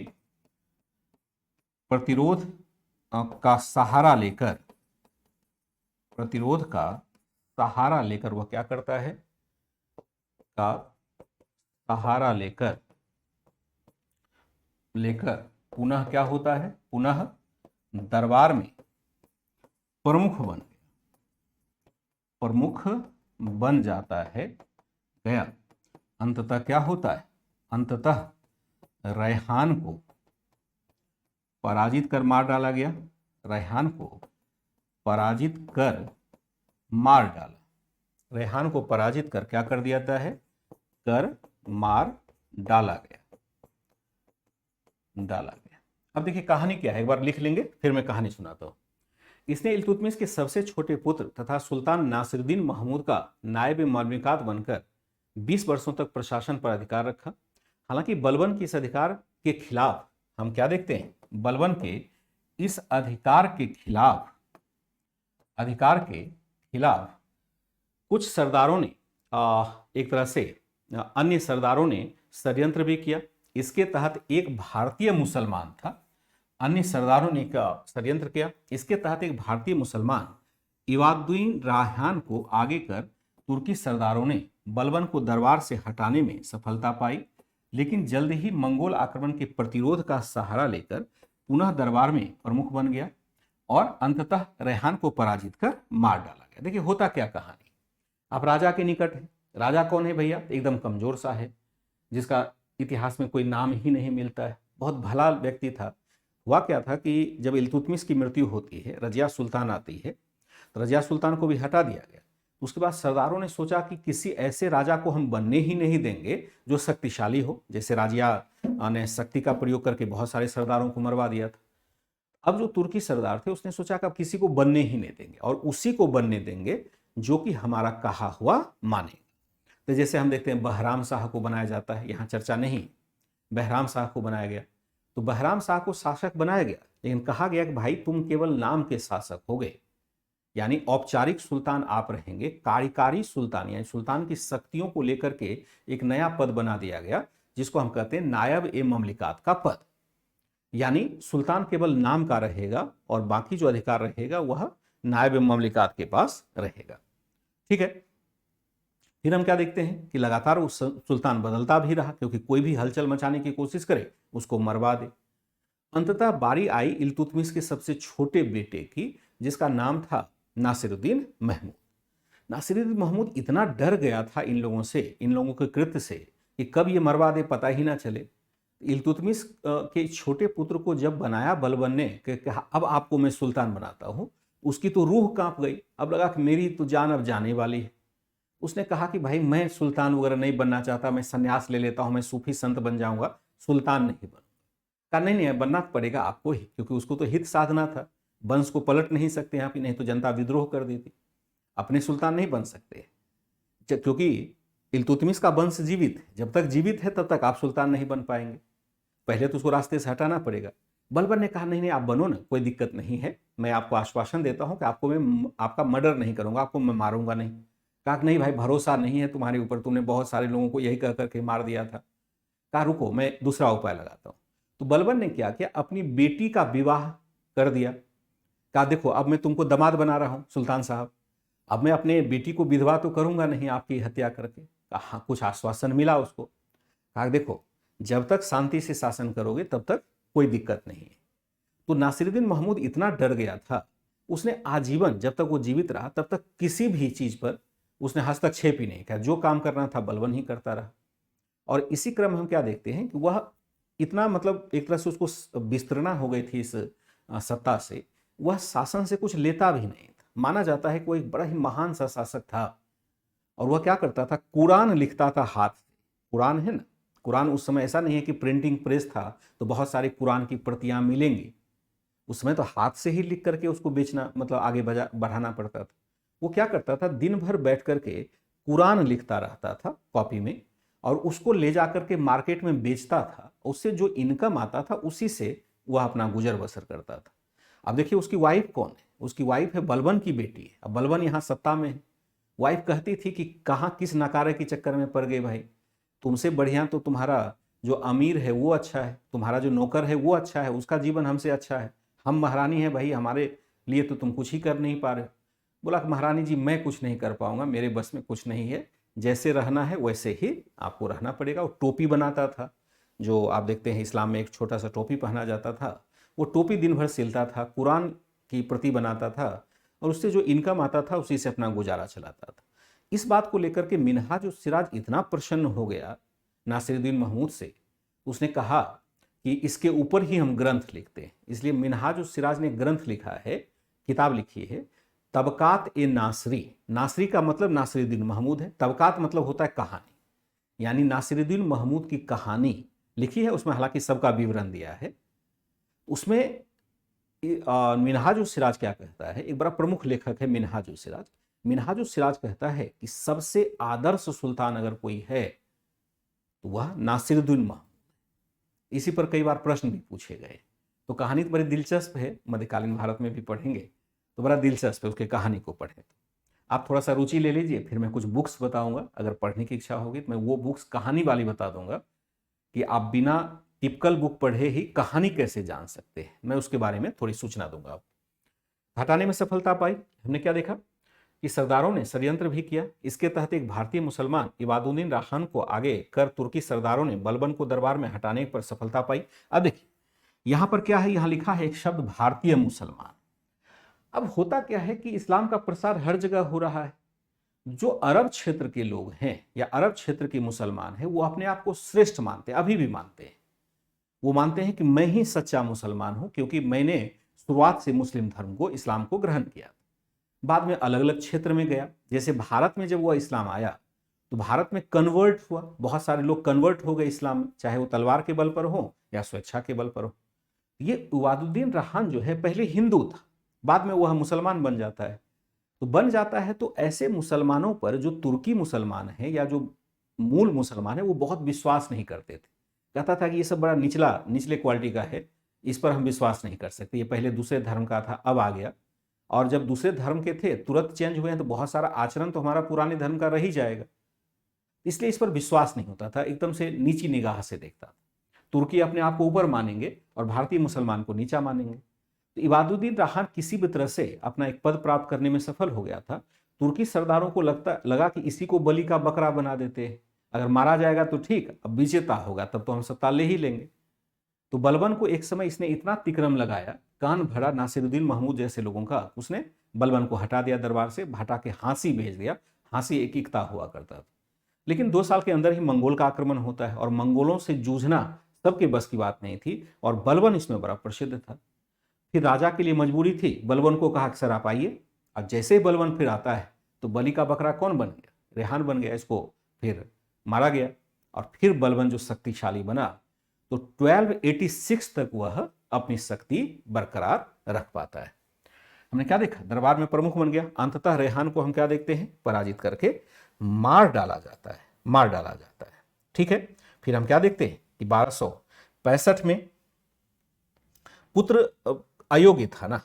प्रतिरोध का सहारा लेकर वह क्या करता है, पुनः क्या होता है, पुनः दरबार में प्रमुख बन जाता है गया। अंततः क्या होता है, अंततः रेहान को पराजित कर मार डाला गया, रेहान को पराजित कर क्या कर दिया जाता है, कर मार डाला गया। अब देखिए कहानी क्या है, एक बार लिख लेंगे फिर मैं कहानी सुनाता हूं। इसने इल्तुतमिश के सबसे छोटे पुत्र तथा सुल्तान नासिरुद्दीन महमूद का नायब ममलिकत बनकर 20 वर्षों तक प्रशासन पर अधिकार रखा। हालांकि बलबन के इस अधिकार के खिलाफ हम क्या देखते हैं, बलबन के इस अधिकार के खिलाफ कुछ सरदारों ने एक तरह से अन्य सरदारों ने षड्यंत्र भी किया। इसके तहत एक भारतीय मुसलमान था, अन्य सरदारों ने षड्यंत्र किया। इसके तहत एक भारतीय मुसलमान इवादुद्दीन रेहान को आगे कर तुर्की सरदारों ने बलबन को दरबार से हटाने में सफलता पाई, लेकिन जल्द ही मंगोल आक्रमण के प्रतिरोध का सहारा लेकर पुनः दरबार में प्रमुख बन गया और अंततः रेहान को पराजित कर मार डाला गया। देखिए होता क्या कहानी, आप राजा के निकट है। राजा कौन है भैया, एकदम कमजोर सा है, जिसका इतिहास में कोई नाम ही नहीं मिलता है, बहुत भला व्यक्ति था। हुआ क्या था कि जब इल्तुतमिश की मृत्यु होती है, रजिया सुल्तान आती है, तो रजिया सुल्तान को भी हटा दिया गया। उसके बाद सरदारों ने सोचा कि किसी ऐसे राजा को हम बनने ही नहीं देंगे जो शक्तिशाली हो। जैसे राजिया ने शक्ति का प्रयोग करके बहुत सारे सरदारों को मरवा दिया था। अब जो तुर्की सरदार थे उसने सोचा कि अब किसी को बनने ही नहीं देंगे और उसी को बनने देंगे जो कि हमारा कहा हुआ माने। तो जैसे हम देखते हैं बहराम शाह को बनाया जाता है, यहाँ चर्चा नहीं, बहराम शाह को बनाया गया। तो बहराम शाह को शासक बनाया गया, लेकिन कहा गया कि भाई तुम केवल नाम के शासक हो गए, यानी औपचारिक सुल्तान आप रहेंगे, कार्यकारी सुल्तान यानी सुल्तान की शक्तियों को लेकर के एक नया पद बना दिया गया, जिसको हम कहते हैं नायब ए ममलिकात का पद। यानी सुल्तान केवल नाम का रहेगा और बाकी जो अधिकार रहेगा वह नायब ए ममलिकात के पास रहेगा। ठीक है, फिर हम क्या देखते हैं कि लगातार उस सुल्तान बदलता भी रहा, क्योंकि कोई भी हलचल मचाने की कोशिश करे उसको मरवा दे। अंततः बारी आई इल्तुतमिश के सबसे छोटे बेटे की, जिसका नाम था नासिरुद्दीन महमूद। नासिरुद्दीन महमूद इतना डर गया था इन लोगों के कृत्य से कि कब ये मरवा दे पता ही ना चले। इल्तुतमिश के छोटे पुत्र को जब बनाया बलबन ने कि अब आपको मैं सुल्तान बनाता हूं, उसकी तो रूह कांप गई। अब लगा कि मेरी तो जान अब जाने वाली है। उसने कहा कि भाई मैं सुल्तान वगैरह नहीं बनना चाहता, मैं संन्यास ले लेता हूं, मैं सूफी संत बन जाऊंगा, सुल्तान नहीं बनूंगा। कहा नहीं बनना पड़ेगा आपको ही, क्योंकि उसको तो हित साधना था, वंश को पलट नहीं सकते यहाँ पे, नहीं तो जनता विद्रोह कर देती। अपने सुल्तान नहीं बन सकते, क्योंकि इल्तुतमिश का वंश जीवित है, जब तक जीवित है तब तक आप सुल्तान नहीं बन पाएंगे, पहले तो उसको रास्ते से हटाना पड़ेगा। बलबन ने कहा नहीं आप बनो ना, कोई दिक्कत नहीं है, मैं आपको आश्वासन देता हूं कि आपको मैं आपका मर्डर नहीं करूंगा, आपको मैं मारूंगा नहीं। कहा नहीं भाई भरोसा नहीं है तुम्हारे ऊपर, तुमने बहुत सारे लोगों को यही कह करके मार दिया था। कहा रुको मैं दूसरा उपाय लगाता हूं। तो बलबन ने क्या किया, अपनी बेटी का विवाह कर दिया। कहा देखो अब मैं तुमको दामाद बना रहा हूं सुल्तान साहब, अब मैं अपने बेटी को विधवा तो करूंगा नहीं आपकी हत्या करके। कहा कुछ आश्वासन मिला उसको। कहा देखो जब तक शांति से शासन करोगे तब तक कोई दिक्कत नहीं है। तो नासिरुद्दीन महमूद इतना डर गया था, उसने आजीवन जब तक वो जीवित रहा तब तक किसी भी चीज पर उसने हस्तक्षेप ही नहीं किया, जो काम करना था बलवन ही करता रहा। और इसी क्रम में हम क्या देखते हैं कि वह इतना मतलब एक तरह से उसको विस्तृणा हो गई थी इस सत्ता से, वह शासन से कुछ लेता भी नहीं था। माना जाता है कि वह एक बड़ा ही महान सा शासक था। और वह क्या करता था, कुरान लिखता था हाथ से। कुरान है ना, कुरान उस समय ऐसा नहीं है कि प्रिंटिंग प्रेस था तो बहुत सारी कुरान की प्रतियां मिलेंगी। उस समय तो हाथ से ही लिख करके उसको बेचना मतलब आगे बढ़ाना पड़ता था। वो क्या करता था, दिन भर बैठ करके कुरान लिखता रहता था कॉपी में, और उसको ले जाकर के मार्केट में बेचता था। उससे जो इनकम आता था उसी से वह अपना गुजर बसर करता था। अब देखिए उसकी वाइफ कौन है, उसकी वाइफ है बलबन की बेटी है। अब बलबन यहाँ सत्ता में है। वाइफ कहती थी कि कहाँ किस नकारे के चक्कर में पड़ गए भाई, तुमसे बढ़िया तो तुम्हारा जो अमीर है वो अच्छा है, तुम्हारा जो नौकर है वो अच्छा है, उसका जीवन हमसे अच्छा है, हम महारानी है भाई, हमारे लिए तो तुम कुछ ही कर नहीं पा रहे। बोला कि महारानी जी मैं कुछ नहीं कर पाऊंगा, मेरे बस में कुछ नहीं है, जैसे रहना है वैसे ही आपको रहना पड़ेगा। वो टोपी बनाता था, जो आप देखते हैं इस्लाम में एक छोटा सा टोपी पहना जाता था, वो टोपी दिन भर सिलता था, कुरान की प्रति बनाता था, और उससे जो इनकम आता था उसी से अपना गुजारा चलाता था। इस बात को लेकर के मिन्हाजुल सिराज इतना प्रसन्न हो गया नासिरुद्दीन महमूद से, उसने कहा कि इसके ऊपर ही हम ग्रंथ लिखते हैं। इसलिए मिन्हाजुल सिराज ने ग्रंथ लिखा है, किताब लिखी है, तबकात ए नासरी। नासरी का मतलब नासिरुद्दीन महमूद है, तबकात मतलब होता है कहानी, यानी नासिरुद्दीन महमूद की कहानी लिखी है। उसमें हालांकि सबका विवरण दिया है। उसमें मिन्हाजुल सिराज क्या कहता है, एक बड़ा प्रमुख लेखक है मिन्हाजुल सिराज। मिन्हाजुल सिराज कहता है कि सबसे आदर्श सुल्तान अगर कोई है तो वह नासिरुद्दीन महमूद। इसी पर कई बार प्रश्न भी पूछे गए। तो कहानी तो बड़ी दिलचस्प है, मध्यकालीन भारत में भी पढ़ेंगे तो बड़ा दिलचस्प है, उसके कहानी को पढ़ें। आप थोड़ा सा रुचि ले लीजिए, फिर मैं कुछ बुक्स बताऊंगा, अगर पढ़ने की इच्छा होगी तो मैं वो बुक्स कहानी वाली बता दूंगा कि आप बिना टिपिकल बुक पढ़े ही कहानी कैसे जान सकते हैं, मैं उसके बारे में थोड़ी सूचना दूंगा आपको। हटाने में सफलता पाई, हमने क्या देखा कि सरदारों ने षड्यंत्र भी किया। इसके तहत एक भारतीय मुसलमान इबादुद्दीन राखान को आगे कर तुर्की सरदारों ने बलबन को दरबार में हटाने पर सफलता पाई। अब देखिए यहां पर क्या है, यहां लिखा है एक शब्द भारतीय मुसलमान। अब होता क्या है कि इस्लाम का प्रसार हर जगह हो रहा है। जो अरब क्षेत्र के लोग हैं या अरब क्षेत्र के मुसलमान हैं वो अपने आप को श्रेष्ठ मानते हैं, अभी भी मानते हैं। वो मानते हैं कि मैं ही सच्चा मुसलमान हूं क्योंकि मैंने शुरुआत से मुस्लिम धर्म को, इस्लाम को ग्रहण किया। बाद में अलग अलग क्षेत्र में गया, जैसे भारत में जब वह इस्लाम आया तो भारत में कन्वर्ट हुआ, बहुत सारे लोग कन्वर्ट हो गए इस्लाम में, चाहे वो तलवार के बल पर हो या स्वेच्छा के बल पर हो। ये इबादुद्दीन राखान जो है पहले हिंदू था, बाद में वह मुसलमान बन जाता है। तो बन जाता है तो ऐसे मुसलमानों पर जो तुर्की मुसलमान है या जो मूल मुसलमान है वो बहुत विश्वास नहीं करते थे। कहता था कि ये सब बड़ा निचले क्वालिटी का है, इस पर हम विश्वास नहीं कर सकते, ये पहले दूसरे धर्म का था अब आ गया, और जब दूसरे धर्म के थे तुरंत चेंज हुए हैं तो बहुत सारा आचरण तो हमारा पुराने धर्म का रह ही जाएगा। इसलिए इस पर विश्वास नहीं होता था, एकदम से नीची निगाह से देखता था। तुर्की अपने आप को ऊपर मानेंगे और भारतीय मुसलमान को नीचा मानेंगे। तो इबादुद्दीन राखान किसी भी तरह से अपना एक पद प्राप्त करने में सफल हो गया था। तुर्की सरदारों को लगा कि इसी को बलि का बकरा बना देते हैं, अगर मारा जाएगा तो ठीक, अब विजेता होगा तब तो हम सत्ता ले ही लेंगे। तो बलबन को एक समय इसने इतना तिकरम लगाया, कान भरा नासिरुद्दीन महमूद जैसे लोगों का, उसने बलबन को हटा दिया दरबार से, हटा के हाँसी भेज दिया। हाँसी एक इकता हुआ करता था। लेकिन 2 साल के अंदर ही मंगोल का आक्रमण होता है और मंगोलों से जूझना सबके बस की बात नहीं थी, और बलबन इसमें बड़ा प्रसिद्ध था। फिर राजा के लिए मजबूरी थी, बलबन को कहा कि सर आप आइए। और जैसे ही बलबन फिर आता है तो बलि का बकरा कौन बन गया, रेहान बन गया, इसको फिर मारा गया। और फिर बलबन जो शक्तिशाली बना तो 1286 तक वह अपनी शक्ति बरकरार रख पाता है। हमने क्या देखा, दरबार में प्रमुख बन गया। अंततः रेहान को हम क्या देखते हैं, पराजित करके मार डाला जाता है, मार डाला जाता है। ठीक है, फिर हम क्या देखते हैं कि 1265 में पुत्र अयोग्य था ना,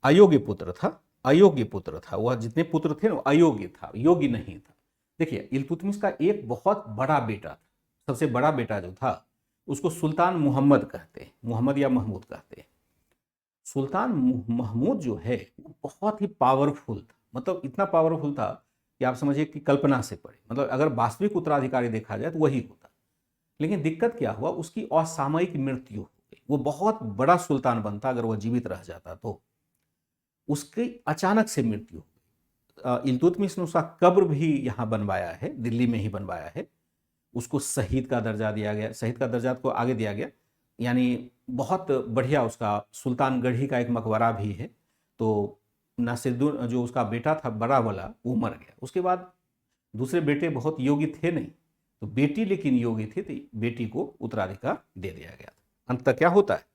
अयोग्य पुत्र था, अयोग्य पुत्र था, वह जितने पुत्र थे ना अयोग्य था, योग्य नहीं था। देखिए इल्तुतमिश का एक बहुत बड़ा बेटा था, सबसे बड़ा बेटा जो था उसको सुल्तान मोहम्मद कहते हैं, मोहम्मद या महमूद कहते हैं। सुल्तान महमूद जो है वो बहुत ही पावरफुल था, मतलब इतना पावरफुल था कि आप समझिए कि कल्पना से परे, मतलब अगर वास्तविक उत्तराधिकारी देखा जाए तो वही होता। लेकिन दिक्कत क्या हुआ, उसकी असामयिक मृत्यु हो गई। वो बहुत बड़ा सुल्तान बनता अगर वह जीवित रह जाता, तो उसकी अचानक से मृत्यु हो गई। इल्तुतमिश ने उसका कब्र भी यहाँ बनवाया है, दिल्ली में ही बनवाया है। उसको शहीद का दर्जा दिया गया, शहीद का दर्जा को आगे दिया गया, यानी बहुत बढ़िया। उसका सुल्तानगढ़ी का एक मकबरा भी है। तो नासिरुद्दीन जो उसका बेटा था बड़ा वाला, वो मर गया। उसके बाद दूसरे बेटे बहुत योग्य थे नहीं, तो बेटी लेकिन योग्य थी, तो बेटी को उत्तराधिकार दे दिया गया था। अंततः क्या होता है,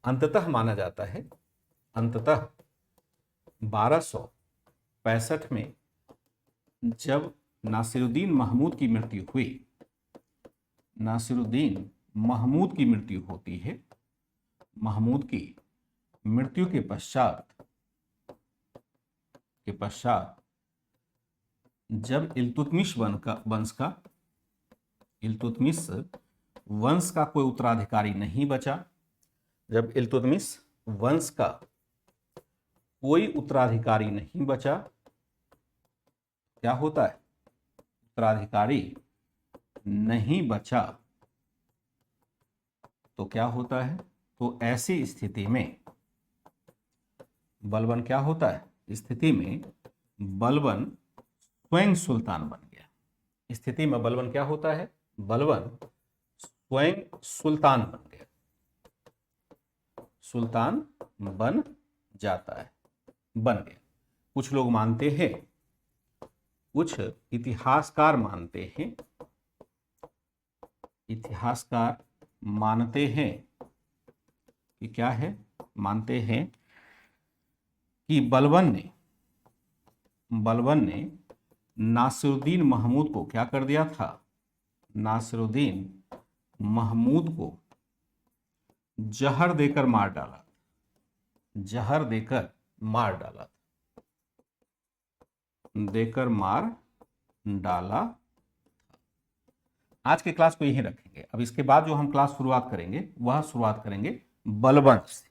अंततः माना जाता है, अंततः 1265 में जब नासिरुद्दीन महमूद की मृत्यु हुई, नासिरुद्दीन महमूद की मृत्यु होती है। महमूद की मृत्यु के पश्चात जब इल्तुतमिश वंश का कोई उत्तराधिकारी नहीं बचा, जब इल्तुतमिश वंश का कोई उत्तराधिकारी नहीं बचा, क्या होता है, उत्तराधिकारी नहीं बचा तो क्या होता है, तो ऐसी स्थिति में बलबन क्या होता है, स्थिति में बलबन स्वयं सुल्तान बन गया। स्थिति में बलबन क्या होता है, बलबन स्वयं सुल्तान बन गया, सुल्तान बन जाता है, बन गया। कुछ लोग मानते हैं, कुछ इतिहासकार मानते हैं, इतिहासकार मानते हैं कि क्या है, मानते हैं कि बलबन ने नासिरुद्दीन महमूद को क्या कर दिया था, नासिरुद्दीन महमूद को जहर देकर मार डाला, जहर देकर मार डाला, देकर मार डाला। आज के क्लास को यहीं रखेंगे। अब इसके बाद जो हम क्लास शुरुआत करेंगे वह शुरुआत करेंगे बलबन से।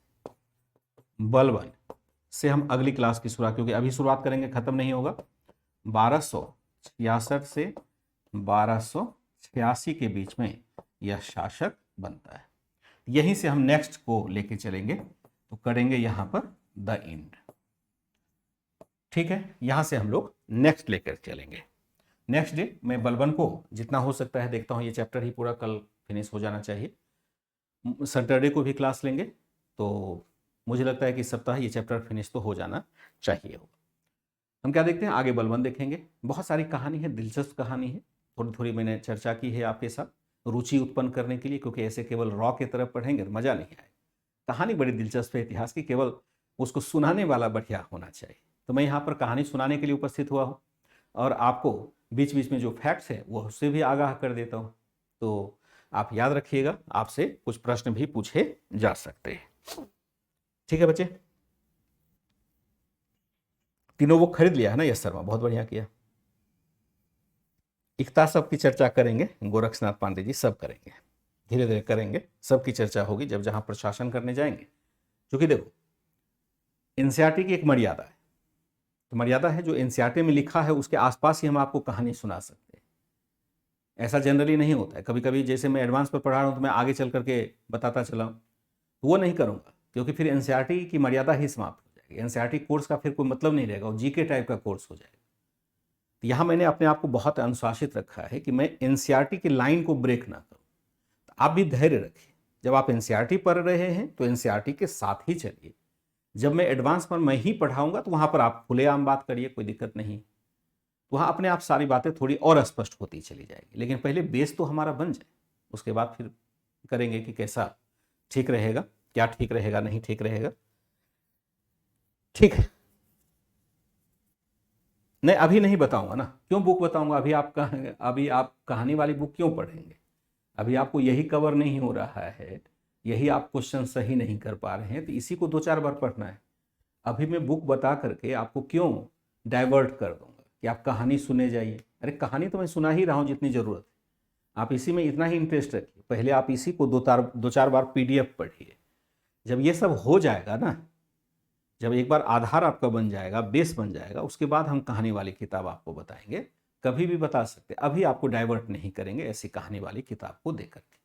बलबन से हम अगली क्लास की शुरुआत, क्योंकि अभी शुरुआत करेंगे खत्म नहीं होगा। 1266 से 1286 के बीच में यह शासक बनता है। यहीं से हम नेक्स्ट को लेके चलेंगे, तो करेंगे यहां पर द एंड। ठीक है, यहां से हम लोग नेक्स्ट लेकर चलेंगे। नेक्स्ट डे मैं बलबन को जितना हो सकता है देखता हूं, ये चैप्टर ही पूरा कल फिनिश हो जाना चाहिए। सैटरडे को भी क्लास लेंगे, तो मुझे लगता है कि सप्ताह ये चैप्टर फिनिश तो हो जाना चाहिए होगा। हम क्या देखते हैं, आगे बलबन देखेंगे। बहुत सारी कहानी है, दिलचस्प कहानी है, थोड़ी थोड़ी मैंने चर्चा की है आपके साथ, रुचि उत्पन्न करने के लिए, क्योंकि ऐसे केवल रॉ की तरफ पढ़ेंगे तो मजा नहीं आए। कहानी बड़ी दिलचस्प है इतिहास की, केवल उसको सुनाने वाला बढ़िया होना चाहिए। तो मैं यहाँ पर कहानी सुनाने के लिए उपस्थित हुआ हूँ, और आपको बीच बीच में जो फैक्ट्स है वो उससे भी आगाह कर देता हूँ। तो आप याद रखिएगा, आपसे कुछ प्रश्न भी पूछे जा सकते हैं। ठीक है बच्चे, तीनों वो खरीद लिया है ना, यस शर्मा, बहुत बढ़िया किया। एकता सब की चर्चा करेंगे, गोरक्षनाथ पांडे जी सब करेंगे, धीरे धीरे करेंगे, सबकी चर्चा होगी जब जहां प्रशासन करने जाएंगे। क्योंकि देखो, एनसीईआरटी की एक मर्यादा है, तो मर्यादा है जो एनसीईआरटी में लिखा है उसके आसपास ही हम आपको कहानी सुना सकते हैं। ऐसा जनरली नहीं होता है। कभी कभी जैसे मैं एडवांस पर पढ़ा रहा हूँ तो मैं आगे चल करके बताता चला हूँ, तो वो नहीं करूँगा, क्योंकि फिर एनसीईआरटी की मर्यादा ही समाप्त हो जाएगी। एनसीईआरटी कोर्स का फिर कोई मतलब नहीं रहेगा, और जीके टाइप का कोर्स हो जाएगा। तो यहाँ मैंने अपने आप को बहुत अनुशासित रखा है कि मैं एनसीईआरटी की लाइन को ब्रेक ना करूँ। तो आप भी धैर्य रखिए, जब आप एनसीईआरटी पढ़ रहे हैं तो एनसीईआरटी के साथ ही चलिए। जब मैं एडवांस पर मैं ही पढ़ाऊंगा तो वहाँ पर आप खुलेआम बात करिए, कोई दिक्कत नहीं। वहाँ अपने आप सारी बातें थोड़ी और स्पष्ट होती चली जाएगी, लेकिन पहले बेस तो हमारा बन जाए, उसके बाद फिर करेंगे कि कैसा ठीक रहेगा, क्या ठीक रहेगा, नहीं ठीक रहेगा। ठीक है, नहीं अभी नहीं बताऊंगा ना, क्यों बुक बताऊंगा अभी आप कहानी वाली बुक क्यों पढ़ेंगे? अभी आपको यही कवर नहीं हो रहा है, यही आप क्वेश्चन सही नहीं कर पा रहे हैं, तो इसी को 2-4 बार पढ़ना है। अभी मैं बुक बता करके आपको क्यों डाइवर्ट कर दूंगा कि आप कहानी सुने जाइए? अरे कहानी तो मैं सुना ही रहा हूँ जितनी ज़रूरत है, आप इसी में इतना ही इंटरेस्ट रखिए। पहले आप इसी को 2-4 बार PDF पढ़िए। जब ये सब हो जाएगा ना, जब एक बार आधार आपका बन जाएगा, बेस बन जाएगा, उसके बाद हम कहानी वाली किताब आपको बताएंगे। कभी भी बता सकते, अभी आपको डाइवर्ट नहीं करेंगे ऐसी कहानी वाली किताब को देकर के।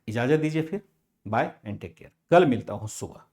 इजाज़त दीजिए फिर, बाय एंड टेक केयर। कल मिलता हूँ सुबह।